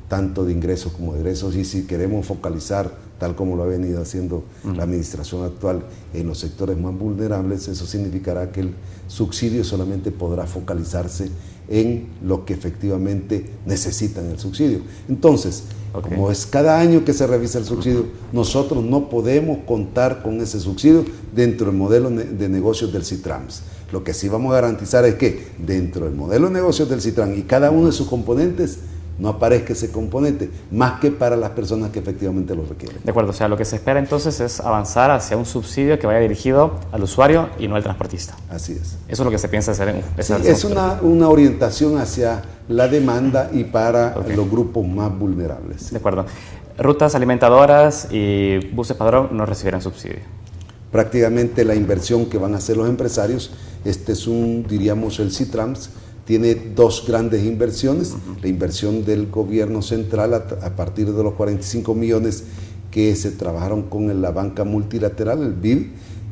[SPEAKER 3] tanto de ingresos como de egresos, y si queremos focalizar, tal como lo ha venido haciendo la administración actual, en los sectores más vulnerables, eso significará que el subsidio solamente podrá focalizarse en lo que efectivamente necesitan el subsidio. Entonces, como es cada año que se revisa el subsidio, nosotros no podemos contar con ese subsidio dentro del modelo de negocios del CITRAMS. Lo que sí vamos a garantizar es que dentro del modelo de negocios del CITRAMS y cada uno de sus componentes no aparezca ese componente, más que para las personas que efectivamente lo requieren.
[SPEAKER 1] De acuerdo, o sea, lo que se espera entonces es avanzar hacia un subsidio que vaya dirigido al usuario y no al transportista.
[SPEAKER 3] Así es.
[SPEAKER 1] Eso es lo que se piensa hacer en esa
[SPEAKER 3] es una orientación hacia la demanda y para los grupos más vulnerables.
[SPEAKER 1] De acuerdo. Rutas alimentadoras y buses padrón no recibirán subsidio.
[SPEAKER 3] Prácticamente la inversión que van a hacer los empresarios, este es diríamos, el CITRAMS, tiene dos grandes inversiones, la inversión del gobierno central a partir de los 45 millones que se trabajaron con la banca multilateral, el BID,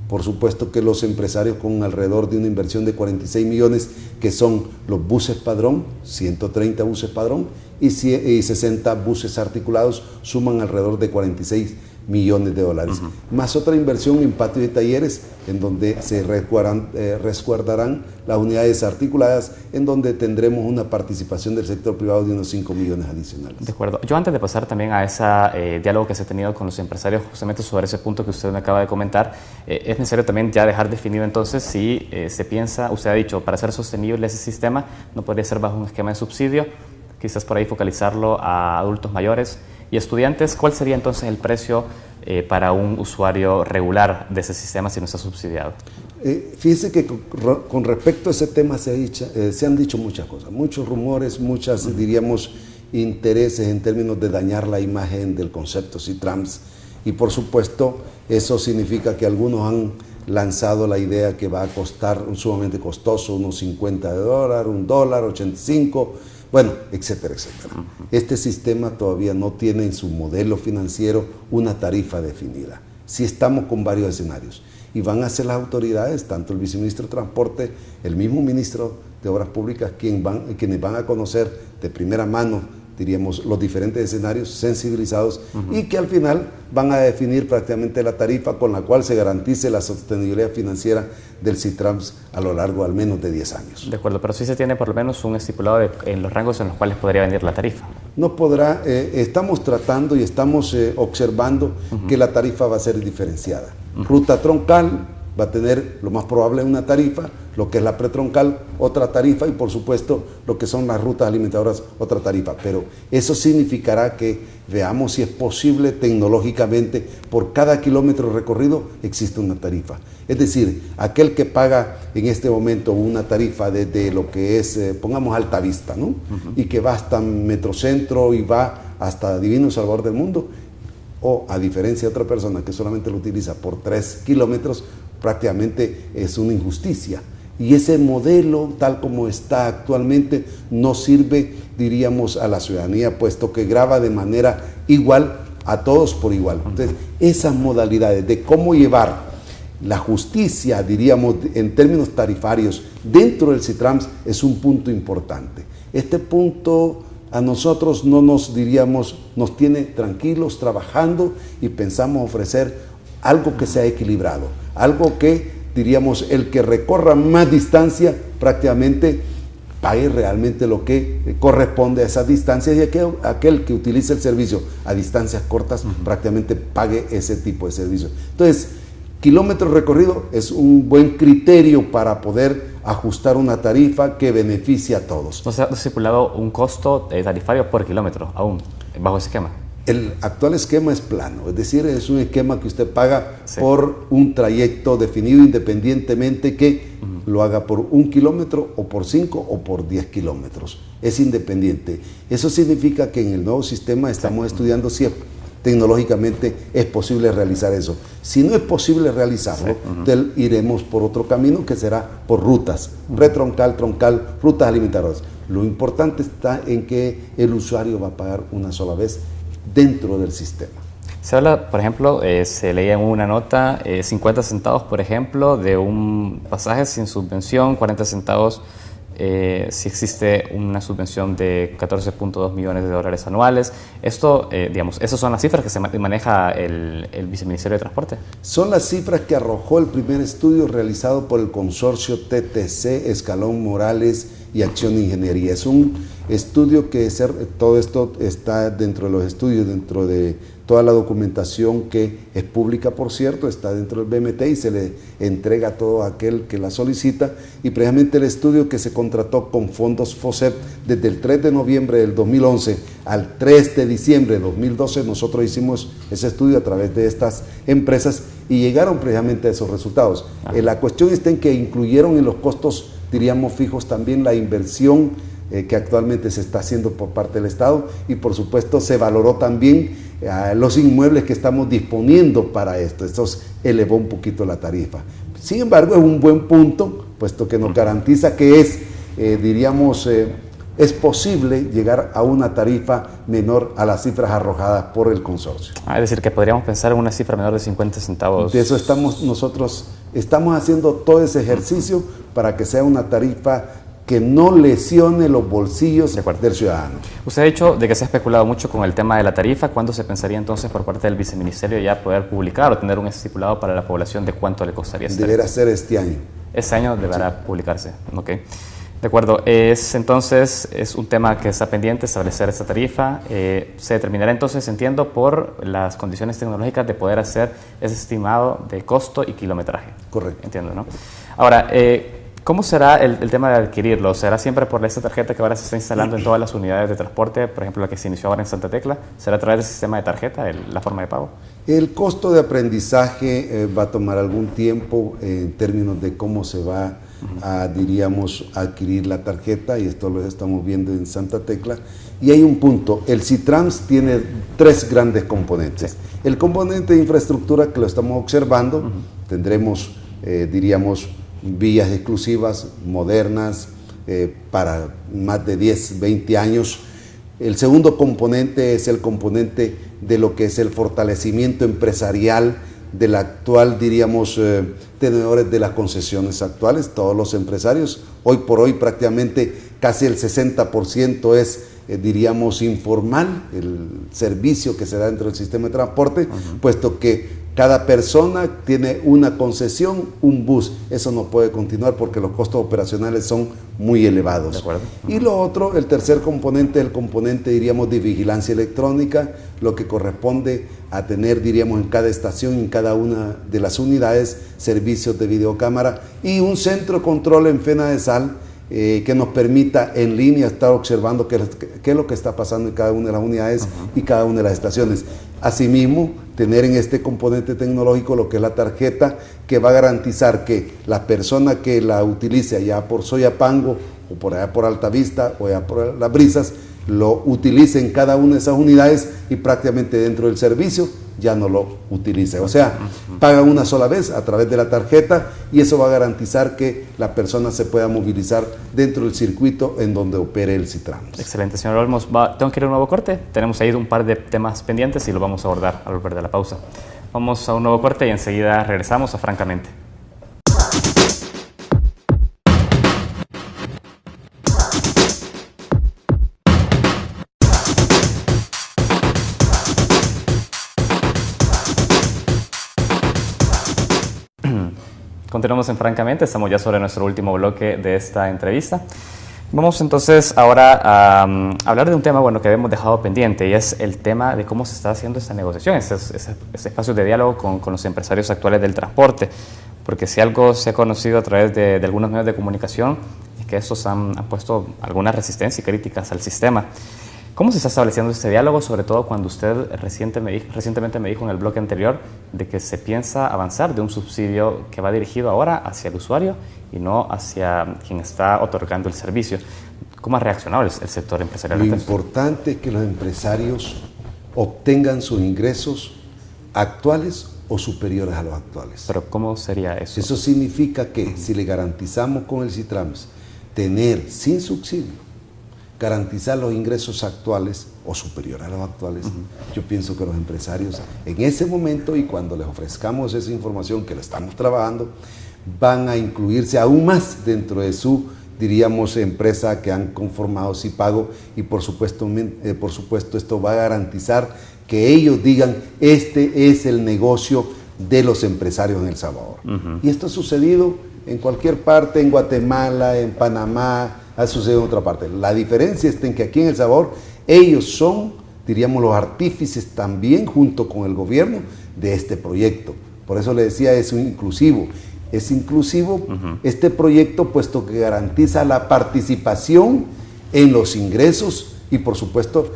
[SPEAKER 3] por supuesto que los empresarios con alrededor de una inversión de 46 millones que son los buses padrón, 130 buses padrón y 60 buses articulados suman alrededor de 46 millones de dólares, más otra inversión en patios y talleres en donde se resguardarán las unidades articuladas, en donde tendremos una participación del sector privado de unos 5 millones adicionales.
[SPEAKER 1] De acuerdo. Yo antes de pasar también a ese diálogo que se ha tenido con los empresarios justamente sobre ese punto que usted me acaba de comentar, es necesario también ya dejar definido entonces si se piensa, usted ha dicho, para ser sostenible ese sistema no podría ser bajo un esquema de subsidio, quizás por ahí focalizarlo a adultos mayores y estudiantes. ¿Cuál sería entonces el precio para un usuario regular de ese sistema si no está subsidiado?
[SPEAKER 3] Fíjese que con respecto a ese tema se han dicho muchas cosas, muchos rumores, muchas, diríamos, intereses en términos de dañar la imagen del concepto CITRAMS, y por supuesto eso significa que algunos han lanzado la idea que va a costar sumamente costoso, unos $50, $1, 85, bueno, etcétera, etcétera. Este sistema todavía no tiene en su modelo financiero una tarifa definida. Sí estamos con varios escenarios y van a ser las autoridades, tanto el viceministro de Transporte, el mismo ministro de Obras Públicas, quienes van a conocer de primera mano, diríamos, los diferentes escenarios sensibilizados y que al final van a definir prácticamente la tarifa con la cual se garantice la sostenibilidad financiera del CITRAMS a lo largo al menos de 10 años.
[SPEAKER 1] De acuerdo, pero sí se tiene por lo menos un estipulado en los rangos en los cuales podría venir la tarifa.
[SPEAKER 3] No podrá, estamos tratando y estamos observando que la tarifa va a ser diferenciada. Ruta troncal va a tener lo más probable una tarifa, lo que es la pretroncal otra tarifa y por supuesto lo que son las rutas alimentadoras otra tarifa, pero eso significará que veamos si es posible tecnológicamente por cada kilómetro recorrido existe una tarifa. Es decir, aquel que paga en este momento una tarifa desde lo que es, pongamos Altavista, ¿no? Y que va hasta Metrocentro y va hasta Divino Salvador del Mundo, o a diferencia de otra persona que solamente lo utiliza por 3 kilómetros, prácticamente es una injusticia. Y ese modelo, tal como está actualmente, no sirve, diríamos, a la ciudadanía, puesto que grava de manera igual a todos por igual. Entonces, esas modalidades de cómo llevar la justicia, diríamos, en términos tarifarios, dentro del CITRAMS, es un punto importante. Este punto a nosotros no nos, diríamos, nos tiene tranquilos trabajando y pensamos ofrecer algo que sea equilibrado, algo que, diríamos, el que recorra más distancia prácticamente pague realmente lo que corresponde a esas distancias y aquel que utilice el servicio a distancias cortas prácticamente pague ese tipo de servicio. Entonces, kilómetros recorridos es un buen criterio para poder ajustar una tarifa que beneficie a todos.
[SPEAKER 1] ¿No se ha estipulado un costo tarifario por kilómetro aún bajo ese esquema?
[SPEAKER 3] El actual esquema es plano, es decir, es un esquema que usted paga por un trayecto definido independientemente que lo haga por 1 kilómetro o por 5 o por 10 kilómetros. Es independiente. Eso significa que en el nuevo sistema estamos estudiando si tecnológicamente es posible realizar eso. Si no es posible realizarlo, iremos por otro camino que será por rutas, retroncal, troncal, rutas alimentadoras. Lo importante está en que el usuario va a pagar una sola vez dentro del sistema.
[SPEAKER 1] Se habla, por ejemplo, se leía en una nota 50 centavos, por ejemplo, de un pasaje sin subvención, 40 centavos si existe una subvención de 14.2 millones de dólares anuales. Esto, digamos, ¿esas son las cifras que se maneja el Viceministerio de Transporte?
[SPEAKER 3] Son las cifras que arrojó el primer estudio realizado por el consorcio TTC, Escalón Morales y Acción Ingeniería. Es un estudio que todo esto está dentro de los estudios, dentro de toda la documentación que es pública, por cierto, está dentro del BMT y se le entrega a todo aquel que la solicita. Y precisamente el estudio que se contrató con fondos FOSEP desde el 3 de noviembre del 2011 al 3 de diciembre de 2012, nosotros hicimos ese estudio a través de estas empresas y llegaron precisamente a esos resultados. La cuestión está en que incluyeron en los costos, diríamos, fijos también la inversión que actualmente se está haciendo por parte del Estado y por supuesto se valoró también los inmuebles que estamos disponiendo para esto. Esto elevó un poquito la tarifa. Sin embargo, es un buen punto, puesto que nos garantiza que es posible llegar a una tarifa menor a las cifras arrojadas por el consorcio.
[SPEAKER 1] Es decir, que podríamos pensar en una cifra menor de 50 centavos.
[SPEAKER 3] De eso nosotros estamos haciendo todo ese ejercicio para que sea una tarifa que no lesione los bolsillos del ciudadano.
[SPEAKER 1] Usted ha dicho de que se ha especulado mucho con el tema de la tarifa. ¿Cuándo se pensaría entonces por parte del viceministerio ya poder publicar o tener un estipulado para la población de cuánto le costaría?
[SPEAKER 3] Deberá ser este año.
[SPEAKER 1] Este año deberá publicarse, ok. De acuerdo, entonces es un tema que está pendiente, establecer esta tarifa. Se determinará entonces, entiendo, por las condiciones tecnológicas de poder hacer ese estimado de costo y kilometraje.
[SPEAKER 3] Correcto.
[SPEAKER 1] Entiendo, ¿no? Ahora, ¿cómo será el tema de adquirirlo? ¿Será siempre por esta tarjeta que ahora se está instalando en todas las unidades de transporte? Por ejemplo, la que se inició ahora en Santa Tecla. ¿Será a través del sistema de tarjeta, la forma de pago?
[SPEAKER 3] El costo de aprendizaje va a tomar algún tiempo en términos de cómo se va a, diríamos, adquirir la tarjeta, y esto lo estamos viendo en Santa Tecla. Y hay un punto, el CITRAMS tiene 3 grandes componentes. Sí. El componente de infraestructura, que lo estamos observando, tendremos, diríamos, vías exclusivas, modernas, para más de 10, 20 años. El segundo componente es el componente de lo que es el fortalecimiento empresarial del actual, diríamos, tenedores de las concesiones actuales. Todos los empresarios, hoy por hoy prácticamente casi el 60% es, diríamos, informal, el servicio que se da dentro del sistema de transporte, puesto que cada persona tiene una concesión, un bus. Eso no puede continuar porque los costos operacionales son muy elevados.
[SPEAKER 1] De acuerdo.
[SPEAKER 3] Y lo otro, el tercer componente, el componente, diríamos, de vigilancia electrónica, lo que corresponde a tener, diríamos, en cada estación, en cada una de las unidades, servicios de videocámara y un centro de control en FENADESAL que nos permita en línea estar observando qué es lo que está pasando en cada una de las unidades y cada una de las estaciones. Asimismo, tener en este componente tecnológico lo que es la tarjeta, que va a garantizar que la persona que la utilice allá por Soyapango o por allá por Altavista o allá por Las Brisas, lo utilice en cada una de esas unidades y prácticamente dentro del servicio ya no lo utilice. O sea, paga una sola vez a través de la tarjeta y eso va a garantizar que la persona se pueda movilizar dentro del circuito en donde opere el CITRAMS.
[SPEAKER 1] Excelente, señor Olmos. Tengo que ir a un nuevo corte. Tenemos ahí un par de temas pendientes y lo vamos a abordar al volver de la pausa. Vamos a un nuevo corte y enseguida regresamos a Francamente. Continuamos en Francamente, estamos ya sobre nuestro último bloque de esta entrevista. Vamos entonces ahora a hablar de un tema que habíamos dejado pendiente y es el tema de cómo se está haciendo esta negociación, ese espacio de diálogo con los empresarios actuales del transporte, porque si algo se ha conocido a través de algunos medios de comunicación es que estos han puesto alguna resistencia y críticas al sistema. ¿Cómo se está estableciendo este diálogo, sobre todo cuando usted recientemente me dijo en el bloque anterior de que se piensa avanzar de un subsidio que va dirigido ahora hacia el usuario y no hacia quien está otorgando el servicio? ¿Cómo ha reaccionado el sector empresarial?
[SPEAKER 3] Lo importante es que los empresarios obtengan sus ingresos actuales o superiores a los actuales.
[SPEAKER 1] ¿Pero cómo sería eso?
[SPEAKER 3] Eso significa que si le garantizamos con el CITRAMS tener sin subsidio, garantizar los ingresos actuales o superiores a los actuales, yo pienso que los empresarios en ese momento y cuando les ofrezcamos esa información que la estamos trabajando, van a incluirse aún más dentro de su, diríamos, empresa que han conformado Cipago y por supuesto esto va a garantizar que ellos digan, este es el negocio de los empresarios en El Salvador. Y esto ha sucedido en cualquier parte, en Guatemala, en Panamá, ha sucedido en otra parte. La diferencia está en que aquí en El Salvador ellos son, diríamos, los artífices también junto con el gobierno de este proyecto. Por eso le decía, es inclusivo. Es inclusivo este proyecto puesto que garantiza la participación en los ingresos y por supuesto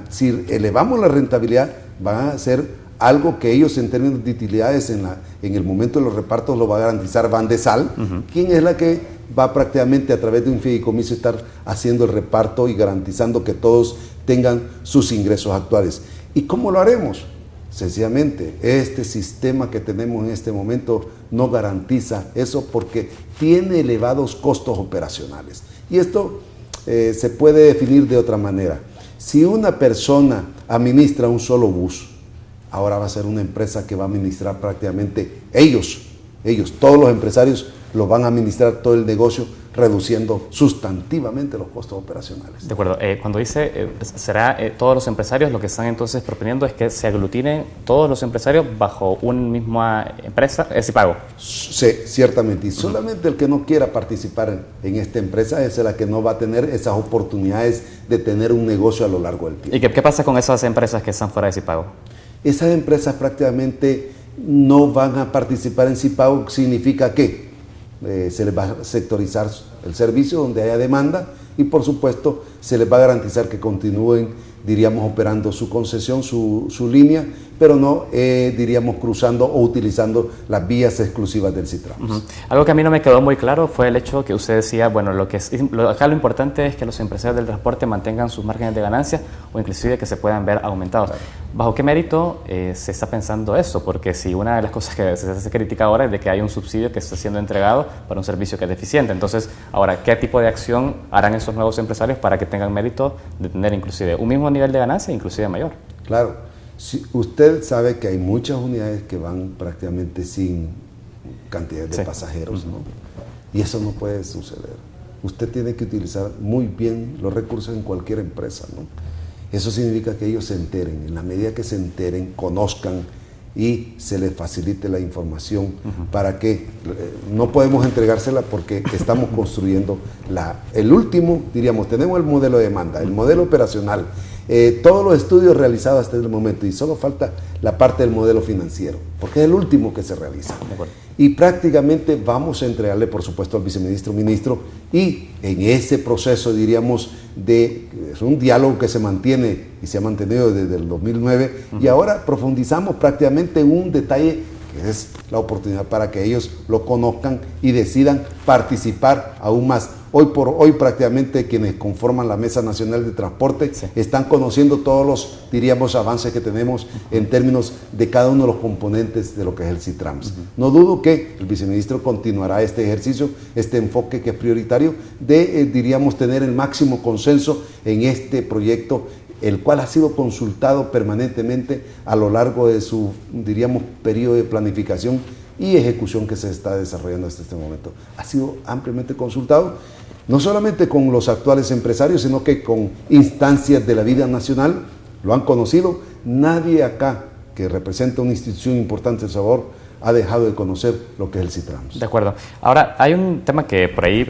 [SPEAKER 3] si elevamos la rentabilidad va a ser algo que ellos en términos de utilidades en el momento de los repartos lo va a garantizar Bandesal, quien es la que va prácticamente a través de un fideicomiso estar haciendo el reparto y garantizando que todos tengan sus ingresos actuales. ¿Y cómo lo haremos? Sencillamente, este sistema que tenemos en este momento no garantiza eso porque tiene elevados costos operacionales. Y esto se puede definir de otra manera. Si una persona administra un solo bus, ahora va a ser una empresa que va a administrar prácticamente ellos, todos los empresarios lo van a administrar todo el negocio, reduciendo sustantivamente los costos operacionales.
[SPEAKER 1] De acuerdo. Cuando dice, será todos los empresarios, lo que están entonces proponiendo es que se aglutinen todos los empresarios bajo una misma empresa, ese pago.
[SPEAKER 3] Sí, ciertamente. Y solamente el que no quiera participar en esta empresa es la que no va a tener esas oportunidades de tener un negocio a lo largo del tiempo.
[SPEAKER 1] ¿Y qué pasa con esas empresas que están fuera de Cipago?
[SPEAKER 3] Esas empresas prácticamente no van a participar en Cipago, significa que se les va a sectorizar el servicio donde haya demanda y por supuesto se les va a garantizar que continúen, diríamos, operando su concesión, su línea, pero no, diríamos, cruzando o utilizando las vías exclusivas del Citrams.
[SPEAKER 1] Algo que a mí no me quedó muy claro fue el hecho que usted decía, bueno, acá lo importante es que los empresarios del transporte mantengan sus márgenes de ganancia o inclusive que se puedan ver aumentados. Claro. ¿Bajo qué mérito se está pensando eso? Porque si una de las cosas que se hace crítica ahora es de que hay un subsidio que está siendo entregado para un servicio que es deficiente. Entonces, ahora, ¿qué tipo de acción harán esos nuevos empresarios para que tengan mérito de tener inclusive un mismo nivel de ganancia, inclusive mayor?
[SPEAKER 3] Claro. Si usted sabe que hay muchas unidades que van prácticamente sin cantidad de pasajeros, ¿no? Y eso no puede suceder. Usted tiene que utilizar muy bien los recursos en cualquier empresa, ¿no? Eso significa que ellos se enteren, en la medida que se enteren, conozcan y se les facilite la información para que no podemos entregársela porque estamos construyendo el último, diríamos, tenemos el modelo de demanda, el modelo operacional, todos los estudios realizados hasta el momento y solo falta la parte del modelo financiero, porque es el último que se realiza. Y prácticamente vamos a entregarle, por supuesto, al viceministro, ministro, y en ese proceso, diríamos, es un diálogo que se mantiene y se ha mantenido desde el 2009, y ahora profundizamos prácticamente en un detalle que es la oportunidad para que ellos lo conozcan y decidan participar aún más. Hoy por hoy prácticamente quienes conforman la Mesa Nacional de Transporte están conociendo todos los, diríamos, avances que tenemos en términos de cada uno de los componentes de lo que es el Citrams. No dudo que el viceministro continuará este ejercicio, este enfoque que es prioritario de, diríamos, tener el máximo consenso en este proyecto, el cual ha sido consultado permanentemente a lo largo de su, diríamos, periodo de planificación y ejecución que se está desarrollando hasta este momento. Ha sido ampliamente consultado, no solamente con los actuales empresarios, sino que con instancias de la vida nacional, lo han conocido. Nadie acá que representa una institución importante de El Salvador ha dejado de conocer lo que es el Citrams.
[SPEAKER 1] De acuerdo. Ahora, hay un tema que por ahí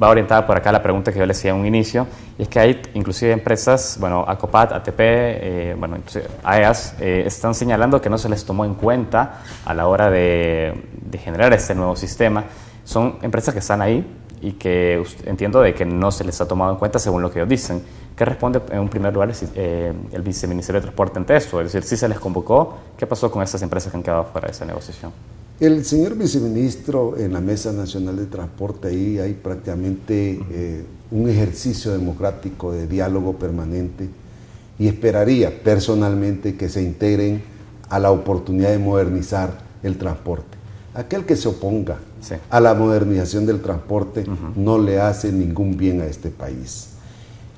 [SPEAKER 1] va orientada por acá la pregunta que yo le hacía en un inicio, y es que hay inclusive empresas, bueno, ACOPAT, ATP, bueno, AEAS, están señalando que no se les tomó en cuenta a la hora de generar este nuevo sistema. Son empresas que están ahí y que entiendo de que no se les ha tomado en cuenta según lo que ellos dicen. ¿Qué responde en un primer lugar el viceministerio de Transporte ante esto? Es decir, si se les convocó, ¿qué pasó con estas empresas que han quedado fuera de esa negociación?
[SPEAKER 3] El señor viceministro en la Mesa Nacional de Transporte, ahí hay prácticamente un ejercicio democrático de diálogo permanente y esperaría personalmente que se integren a la oportunidad de modernizar el transporte. Aquel que se oponga a la modernización del transporte no le hace ningún bien a este país.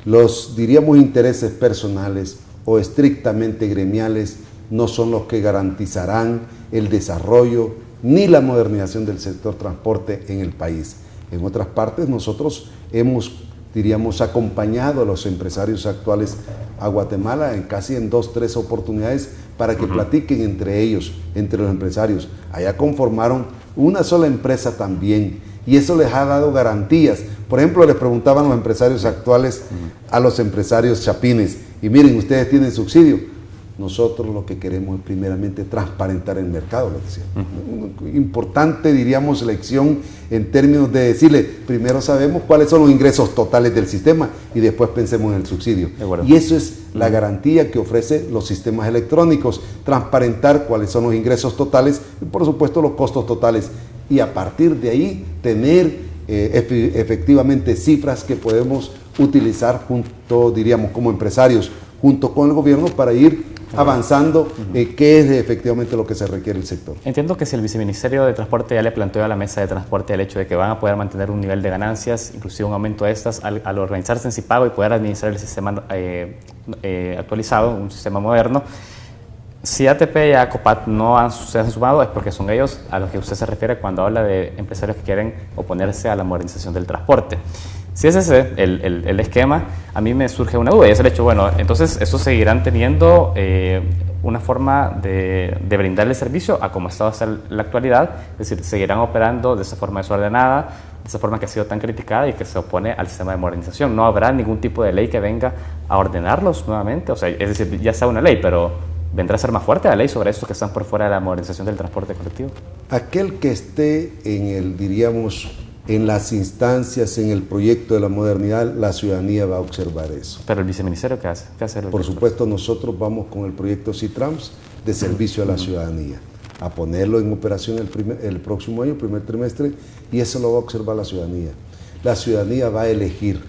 [SPEAKER 3] Los, diríamos, intereses personales o estrictamente gremiales no son los que garantizarán el desarrollo ni la modernización del sector transporte en el país. En otras partes nosotros hemos, diríamos, acompañado a los empresarios actuales a Guatemala casi en 2 o 3 oportunidades para que platiquen entre ellos, entre los empresarios. Allá conformaron una sola empresa también y eso les ha dado garantías. Por ejemplo, les preguntaban los empresarios actuales a los empresarios chapines, y miren, ustedes tienen subsidio. Nosotros lo que queremos es primeramente transparentar el mercado, les decía. Importante, diríamos, lección en términos de decirle, primero sabemos cuáles son los ingresos totales del sistema y después pensemos en el subsidio. Y eso es la garantía que ofrecen los sistemas electrónicos, transparentar cuáles son los ingresos totales y por supuesto los costos totales. Y a partir de ahí tener efectivamente cifras que podemos utilizar junto, diríamos, como empresarios, junto con el gobierno para ir avanzando qué es efectivamente lo que se requiere el sector.
[SPEAKER 1] Entiendo que si el Viceministerio de Transporte ya le planteó a la mesa de transporte el hecho de que van a poder mantener un nivel de ganancias, inclusive un aumento de estas, al organizarse en Cipago y poder administrar el sistema actualizado, un sistema moderno. Si ATP y ACOPAT no se han sumado es porque son ellos a los que usted se refiere cuando habla de empresarios que quieren oponerse a la modernización del transporte. Si ese es el esquema, a mí me surge una duda y es el hecho, bueno, entonces estos seguirán teniendo una forma de brindarle servicio a como ha estado hasta la actualidad, es decir, seguirán operando de esa forma desordenada, de esa forma que ha sido tan criticada y que se opone al sistema de modernización. No habrá ningún tipo de ley que venga a ordenarlos nuevamente, o sea, es decir, ya está una ley, pero ¿vendrá a ser más fuerte la ley sobre estos que están por fuera de la modernización del transporte colectivo?
[SPEAKER 3] Aquel que esté en el, diríamos, en las instancias, en el proyecto de la modernidad, la ciudadanía va a observar eso.
[SPEAKER 1] ¿Pero el viceministerio qué hace? ¿Qué hace
[SPEAKER 3] Por supuesto, nosotros vamos con el proyecto CITRAMS de servicio a la ciudadanía, a ponerlo en operación el próximo año, el primer trimestre, y eso lo va a observar la ciudadanía. La ciudadanía va a elegir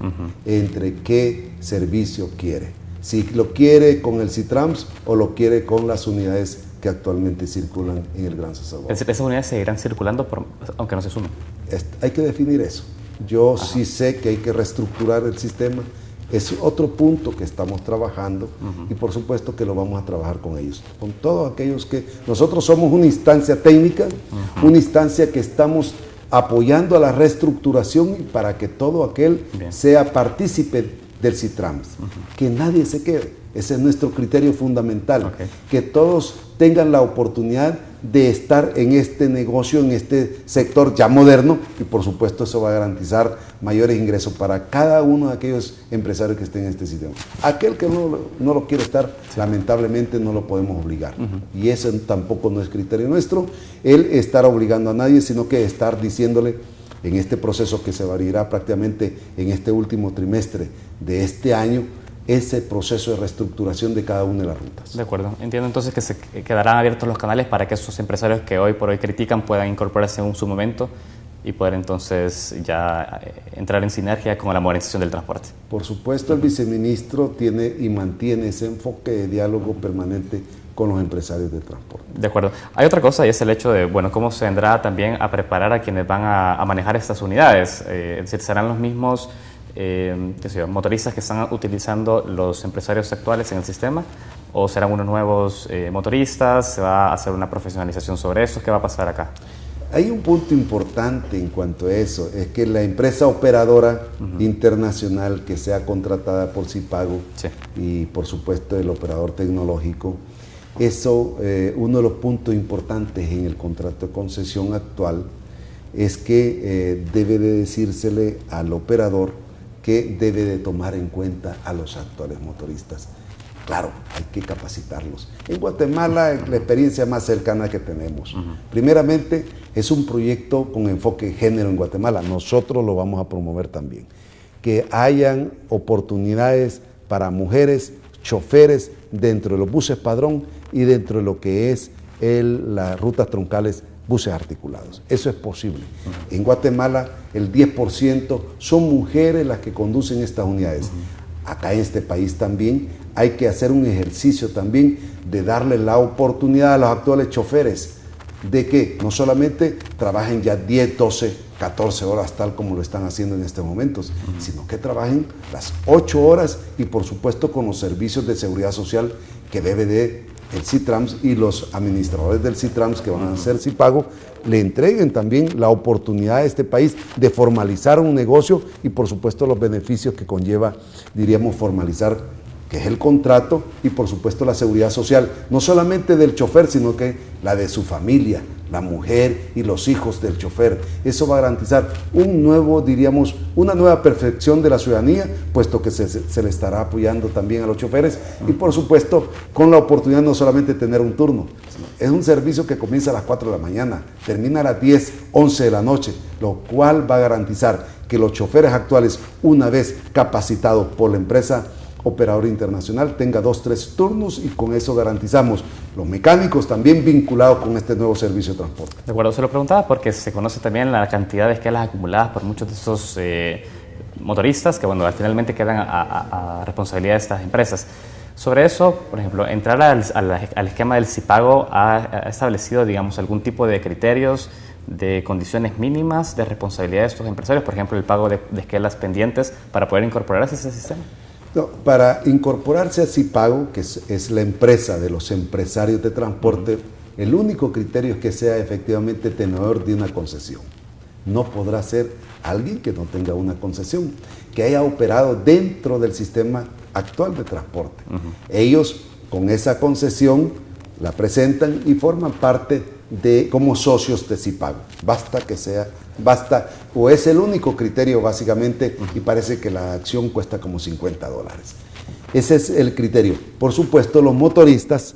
[SPEAKER 3] entre qué servicio quiere. Si lo quiere con el CITRAMS o lo quiere con las unidades que actualmente circulan en el Gran San Salvador.
[SPEAKER 1] ¿Esas unidades seguirán circulando aunque no se sumen?
[SPEAKER 3] Hay que definir eso. Yo sí sé que hay que reestructurar el sistema. Es otro punto que estamos trabajando y por supuesto que lo vamos a trabajar con ellos, con todos aquellos que... Nosotros somos una instancia técnica, una instancia que estamos apoyando a la reestructuración y para que todo aquel sea partícipe del CITRAMS, que nadie se quede. Ese es nuestro criterio fundamental, que todos tengan la oportunidad de estar en este negocio, en este sector ya moderno, y por supuesto eso va a garantizar mayores ingresos para cada uno de aquellos empresarios que estén en este sistema. Aquel que no lo quiere estar, lamentablemente no lo podemos obligar, y ese tampoco no es criterio nuestro, el estar obligando a nadie, sino que estar diciéndole en este proceso que se variará prácticamente en este último trimestre de este año, ese proceso de reestructuración de cada una de las rutas.
[SPEAKER 1] De acuerdo. Entiendo entonces que se quedarán abiertos los canales para que esos empresarios que hoy por hoy critican puedan incorporarse en su momento y poder entonces ya entrar en sinergia con la modernización del transporte.
[SPEAKER 3] Por supuesto, el viceministro tiene y mantiene ese enfoque de diálogo permanente con los empresarios del transporte.
[SPEAKER 1] De acuerdo. Hay otra cosa y es el hecho de, bueno, cómo se vendrá también a preparar a quienes van a manejar estas unidades. Es decir, serán los mismos motoristas que están utilizando los empresarios actuales en el sistema, o serán unos nuevos motoristas, se va a hacer una profesionalización sobre eso. ¿Qué va a pasar acá?
[SPEAKER 3] Hay un punto importante en cuanto a eso, es que la empresa operadora internacional que sea contratada por Cipago y por supuesto el operador tecnológico, eso, uno de los puntos importantes en el contrato de concesión actual es que debe de decírsele al operador que debe de tomar en cuenta a los actuales motoristas. Claro, hay que capacitarlos. En Guatemala, la experiencia más cercana que tenemos. Primeramente, es un proyecto con enfoque de género en Guatemala. Nosotros lo vamos a promover también. Que hayan oportunidades para mujeres, choferes, dentro de los buses padrón y dentro de lo que es las rutas troncales, buses articulados. Eso es posible. En Guatemala, el 10% son mujeres las que conducen estas unidades. Acá en este país también hay que hacer un ejercicio también de darle la oportunidad a los actuales choferes de que no solamente trabajen ya 10, 12, 14 horas tal como lo están haciendo en estos momentos, sino que trabajen las 8 horas y por supuesto con los servicios de seguridad social que debe de el CITRAMS y los administradores del CITRAMS que van a hacer Cipago le entreguen también la oportunidad a este país de formalizar un negocio y por supuesto los beneficios que conlleva, diríamos, formalizar que es el contrato, y por supuesto la seguridad social, no solamente del chofer, sino que la de su familia, la mujer y los hijos del chofer. Eso va a garantizar un nuevo, diríamos, una nueva perfección de la ciudadanía, puesto que se le estará apoyando también a los choferes, y por supuesto con la oportunidad no solamente de tener un turno, es un servicio que comienza a las 4 de la mañana, termina a las 10, 11 de la noche, lo cual va a garantizar que los choferes actuales, una vez capacitados por la empresa operador internacional, tenga 2, 3 turnos, y con eso garantizamos los mecánicos también vinculados con este nuevo servicio de transporte.
[SPEAKER 1] De acuerdo, se lo preguntaba porque se conoce también la cantidad de esquelas acumuladas por muchos de estos motoristas que, bueno, finalmente quedan a responsabilidad de estas empresas. Sobre eso, por ejemplo, entrar al esquema del Cipago ha establecido, digamos, algún tipo de criterios, de condiciones mínimas de responsabilidad de estos empresarios, por ejemplo, el pago de esquelas pendientes para poder incorporarse a ese sistema.
[SPEAKER 3] No, para incorporarse a Cipago, que es la empresa de los empresarios de transporte, el único criterio es que sea efectivamente tenedor de una concesión. No podrá ser alguien que no tenga una concesión, que haya operado dentro del sistema actual de transporte. Ellos con esa concesión la presentan y forman parte como socios de Cipago. Basta, o es el único criterio básicamente, y parece que la acción cuesta como $50. Ese es el criterio. Por supuesto, los motoristas,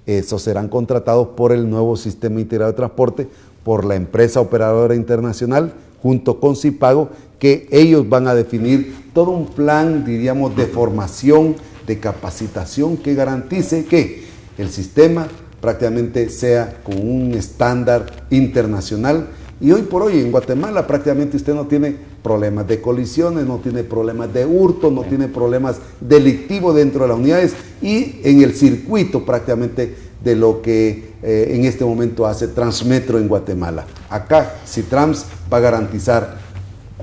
[SPEAKER 3] esos serán contratados por el nuevo sistema integrado de transporte, por la empresa operadora internacional, junto con Cipago, que ellos van a definir todo un plan, diríamos, de formación, de capacitación, que garantice que el sistema prácticamente sea con un estándar internacional. Y hoy por hoy en Guatemala prácticamente usted no tiene problemas de colisiones, no tiene problemas de hurto, no tiene problemas delictivos dentro de las unidades, y en el circuito prácticamente de lo que en este momento hace Transmetro en Guatemala. Acá Citrans va a garantizar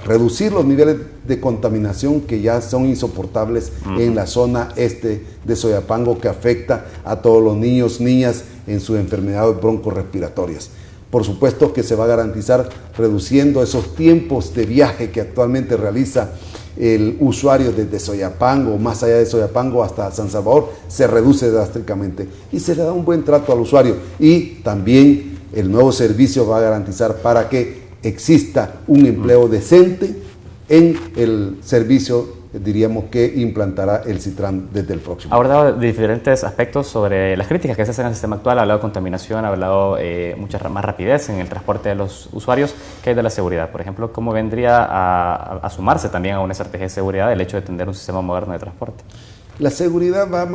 [SPEAKER 3] reducir los niveles de contaminación que ya son insoportables en la zona este de Soyapango, que afecta a todos los niños, niñas en sus enfermedades broncorrespiratorias. Por supuesto que se va a garantizar reduciendo esos tiempos de viaje que actualmente realiza el usuario desde Soyapango, más allá de Soyapango hasta San Salvador, se reduce drásticamente y se le da un buen trato al usuario. Y también el nuevo servicio va a garantizar para que exista un empleo decente en el servicio, diríamos, que implantará el Citran desde el próximo.
[SPEAKER 1] Ha abordado diferentes aspectos sobre las críticas que se hacen al sistema actual, ha hablado de contaminación, ha hablado mucha más rapidez en el transporte de los usuarios. ¿Qué hay de la seguridad? Por ejemplo, ¿cómo vendría a sumarse también a una estrategia de seguridad el hecho de tener un sistema moderno de transporte?
[SPEAKER 3] La seguridad va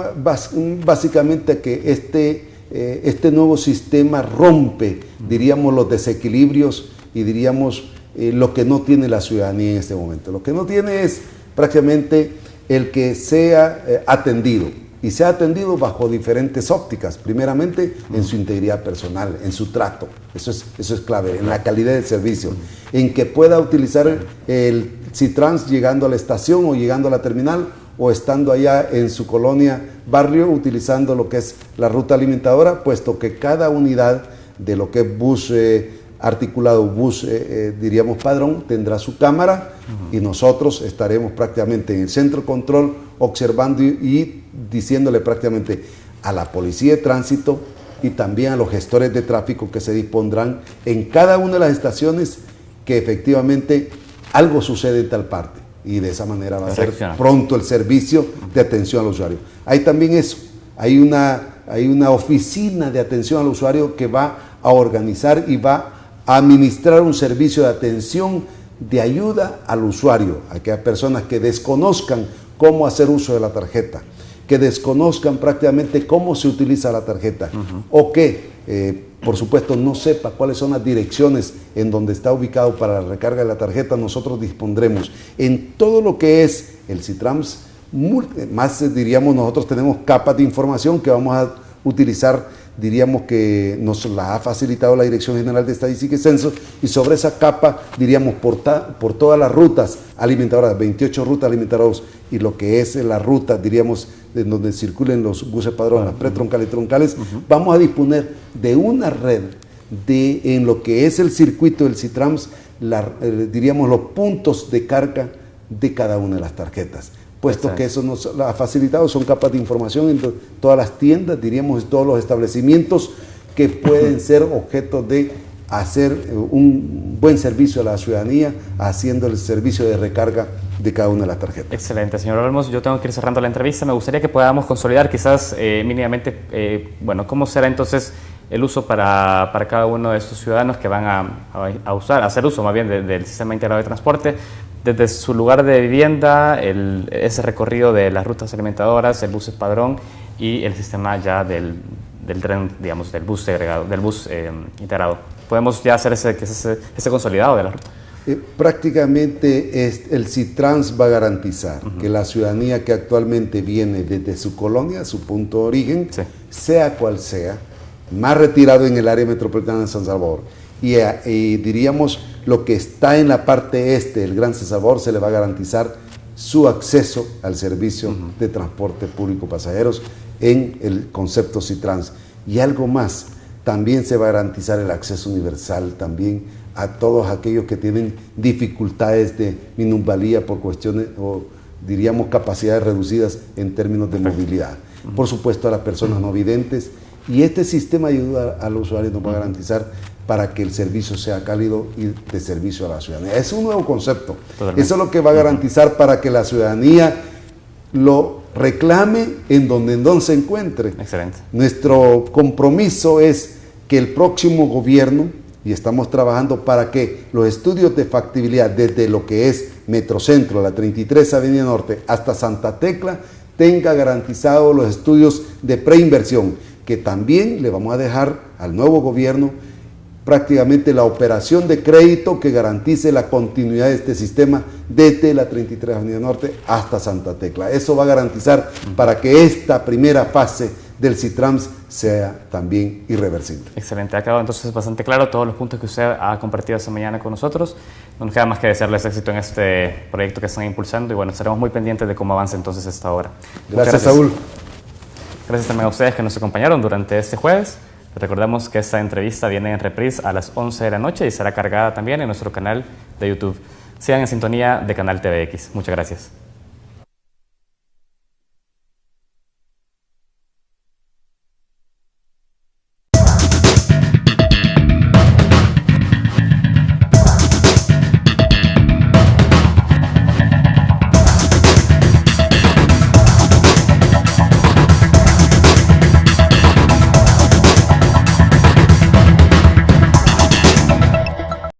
[SPEAKER 3] básicamente a que este nuevo sistema rompe, diríamos, los desequilibrios y diríamos lo que no tiene la ciudadanía en este momento. Lo que no tiene es prácticamente el que sea atendido, y sea atendido bajo diferentes ópticas, primeramente en su integridad personal, en su trato, eso es clave, en la calidad del servicio, en que pueda utilizar el Citrans llegando a la estación o llegando a la terminal, o estando allá en su colonia, barrio, utilizando lo que es la ruta alimentadora, puesto que cada unidad de lo que es bus articulado, bus, diríamos padrón, tendrá su cámara, y nosotros estaremos prácticamente en el centro de control observando y diciéndole prácticamente a la policía de tránsito y también a los gestores de tráfico que se dispondrán en cada una de las estaciones que efectivamente algo sucede en tal parte, y de esa manera va a ser pronto el servicio de atención al usuario. Hay también eso, hay una oficina de atención al usuario que va a organizar y va a administrar un servicio de atención, de ayuda al usuario, a aquellas personas que desconozcan cómo hacer uso de la tarjeta, que desconozcan prácticamente cómo se utiliza la tarjeta, o que, por supuesto, no sepa cuáles son las direcciones en donde está ubicado para la recarga de la tarjeta. Nosotros dispondremos en todo lo que es el Citrans, más diríamos, nosotros tenemos capas de información que vamos a utilizar, diríamos que nos la ha facilitado la Dirección General de Estadística y Censo, y sobre esa capa, diríamos, por todas las rutas alimentadoras, 28 rutas alimentadoras, y lo que es la ruta, diríamos, en donde circulen los buses padrón, las pretroncales y troncales, vamos a disponer de una red en lo que es el circuito del Citrans, diríamos, los puntos de carga de cada una de las tarjetas. puesto que eso nos ha facilitado, son capas de información en todas las tiendas, diríamos, en todos los establecimientos que pueden ser objeto de hacer un buen servicio a la ciudadanía, haciendo el servicio de recarga de cada una de las tarjetas.
[SPEAKER 1] Excelente, señor Olmos. Yo tengo que ir cerrando la entrevista. Me gustaría que podamos consolidar quizás mínimamente, cómo será entonces el uso para cada uno de estos ciudadanos que van a hacer uso más bien del sistema integrado de transporte, desde su lugar de vivienda, ese recorrido de las rutas alimentadoras, el bus padrón y el sistema ya del tren, digamos, del bus segregado, del bus integrado. ¿Podemos ya hacer ese consolidado de la ruta?
[SPEAKER 3] Prácticamente el Citrans va a garantizar que la ciudadanía que actualmente viene desde su colonia, su punto de origen, sea cual sea, más retirado en el área metropolitana de San Salvador, y diríamos lo que está en la parte este del Gran San Salvador, se le va a garantizar su acceso al servicio de transporte público pasajeros en el concepto Citrans. Y algo más, también se va a garantizar el acceso universal también a todos aquellos que tienen dificultades de minusvalía por cuestiones o diríamos capacidades reducidas en términos de movilidad. Por supuesto a las personas no videntes, y este sistema de ayuda al usuario nos va a garantizar para que el servicio sea cálido y de servicio a la ciudadanía. Es un nuevo concepto. Totalmente. Eso es lo que va a garantizar para que la ciudadanía lo reclame en donde se encuentre.
[SPEAKER 1] Excelente.
[SPEAKER 3] Nuestro compromiso es que el próximo gobierno, y estamos trabajando para que los estudios de factibilidad desde lo que es Metrocentro, la 33 Avenida Norte, hasta Santa Tecla, tenga garantizados los estudios de preinversión, que también le vamos a dejar al nuevo gobierno prácticamente la operación de crédito que garantice la continuidad de este sistema desde la 33 Avenida Norte hasta Santa Tecla. Eso va a garantizar para que esta primera fase del Citrans sea también irreversible.
[SPEAKER 1] Excelente, ha quedado entonces bastante claro todos los puntos que usted ha compartido esta mañana con nosotros. No nos queda más que desearles éxito en este proyecto que están impulsando y bueno, estaremos muy pendientes de cómo avance entonces esta obra.
[SPEAKER 3] Gracias, Saúl.
[SPEAKER 1] Gracias también a ustedes que nos acompañaron durante este jueves. Recordemos que esta entrevista viene en reprise a las 11 de la noche y será cargada también en nuestro canal de YouTube. Sigan en sintonía de Canal TVX. Muchas gracias.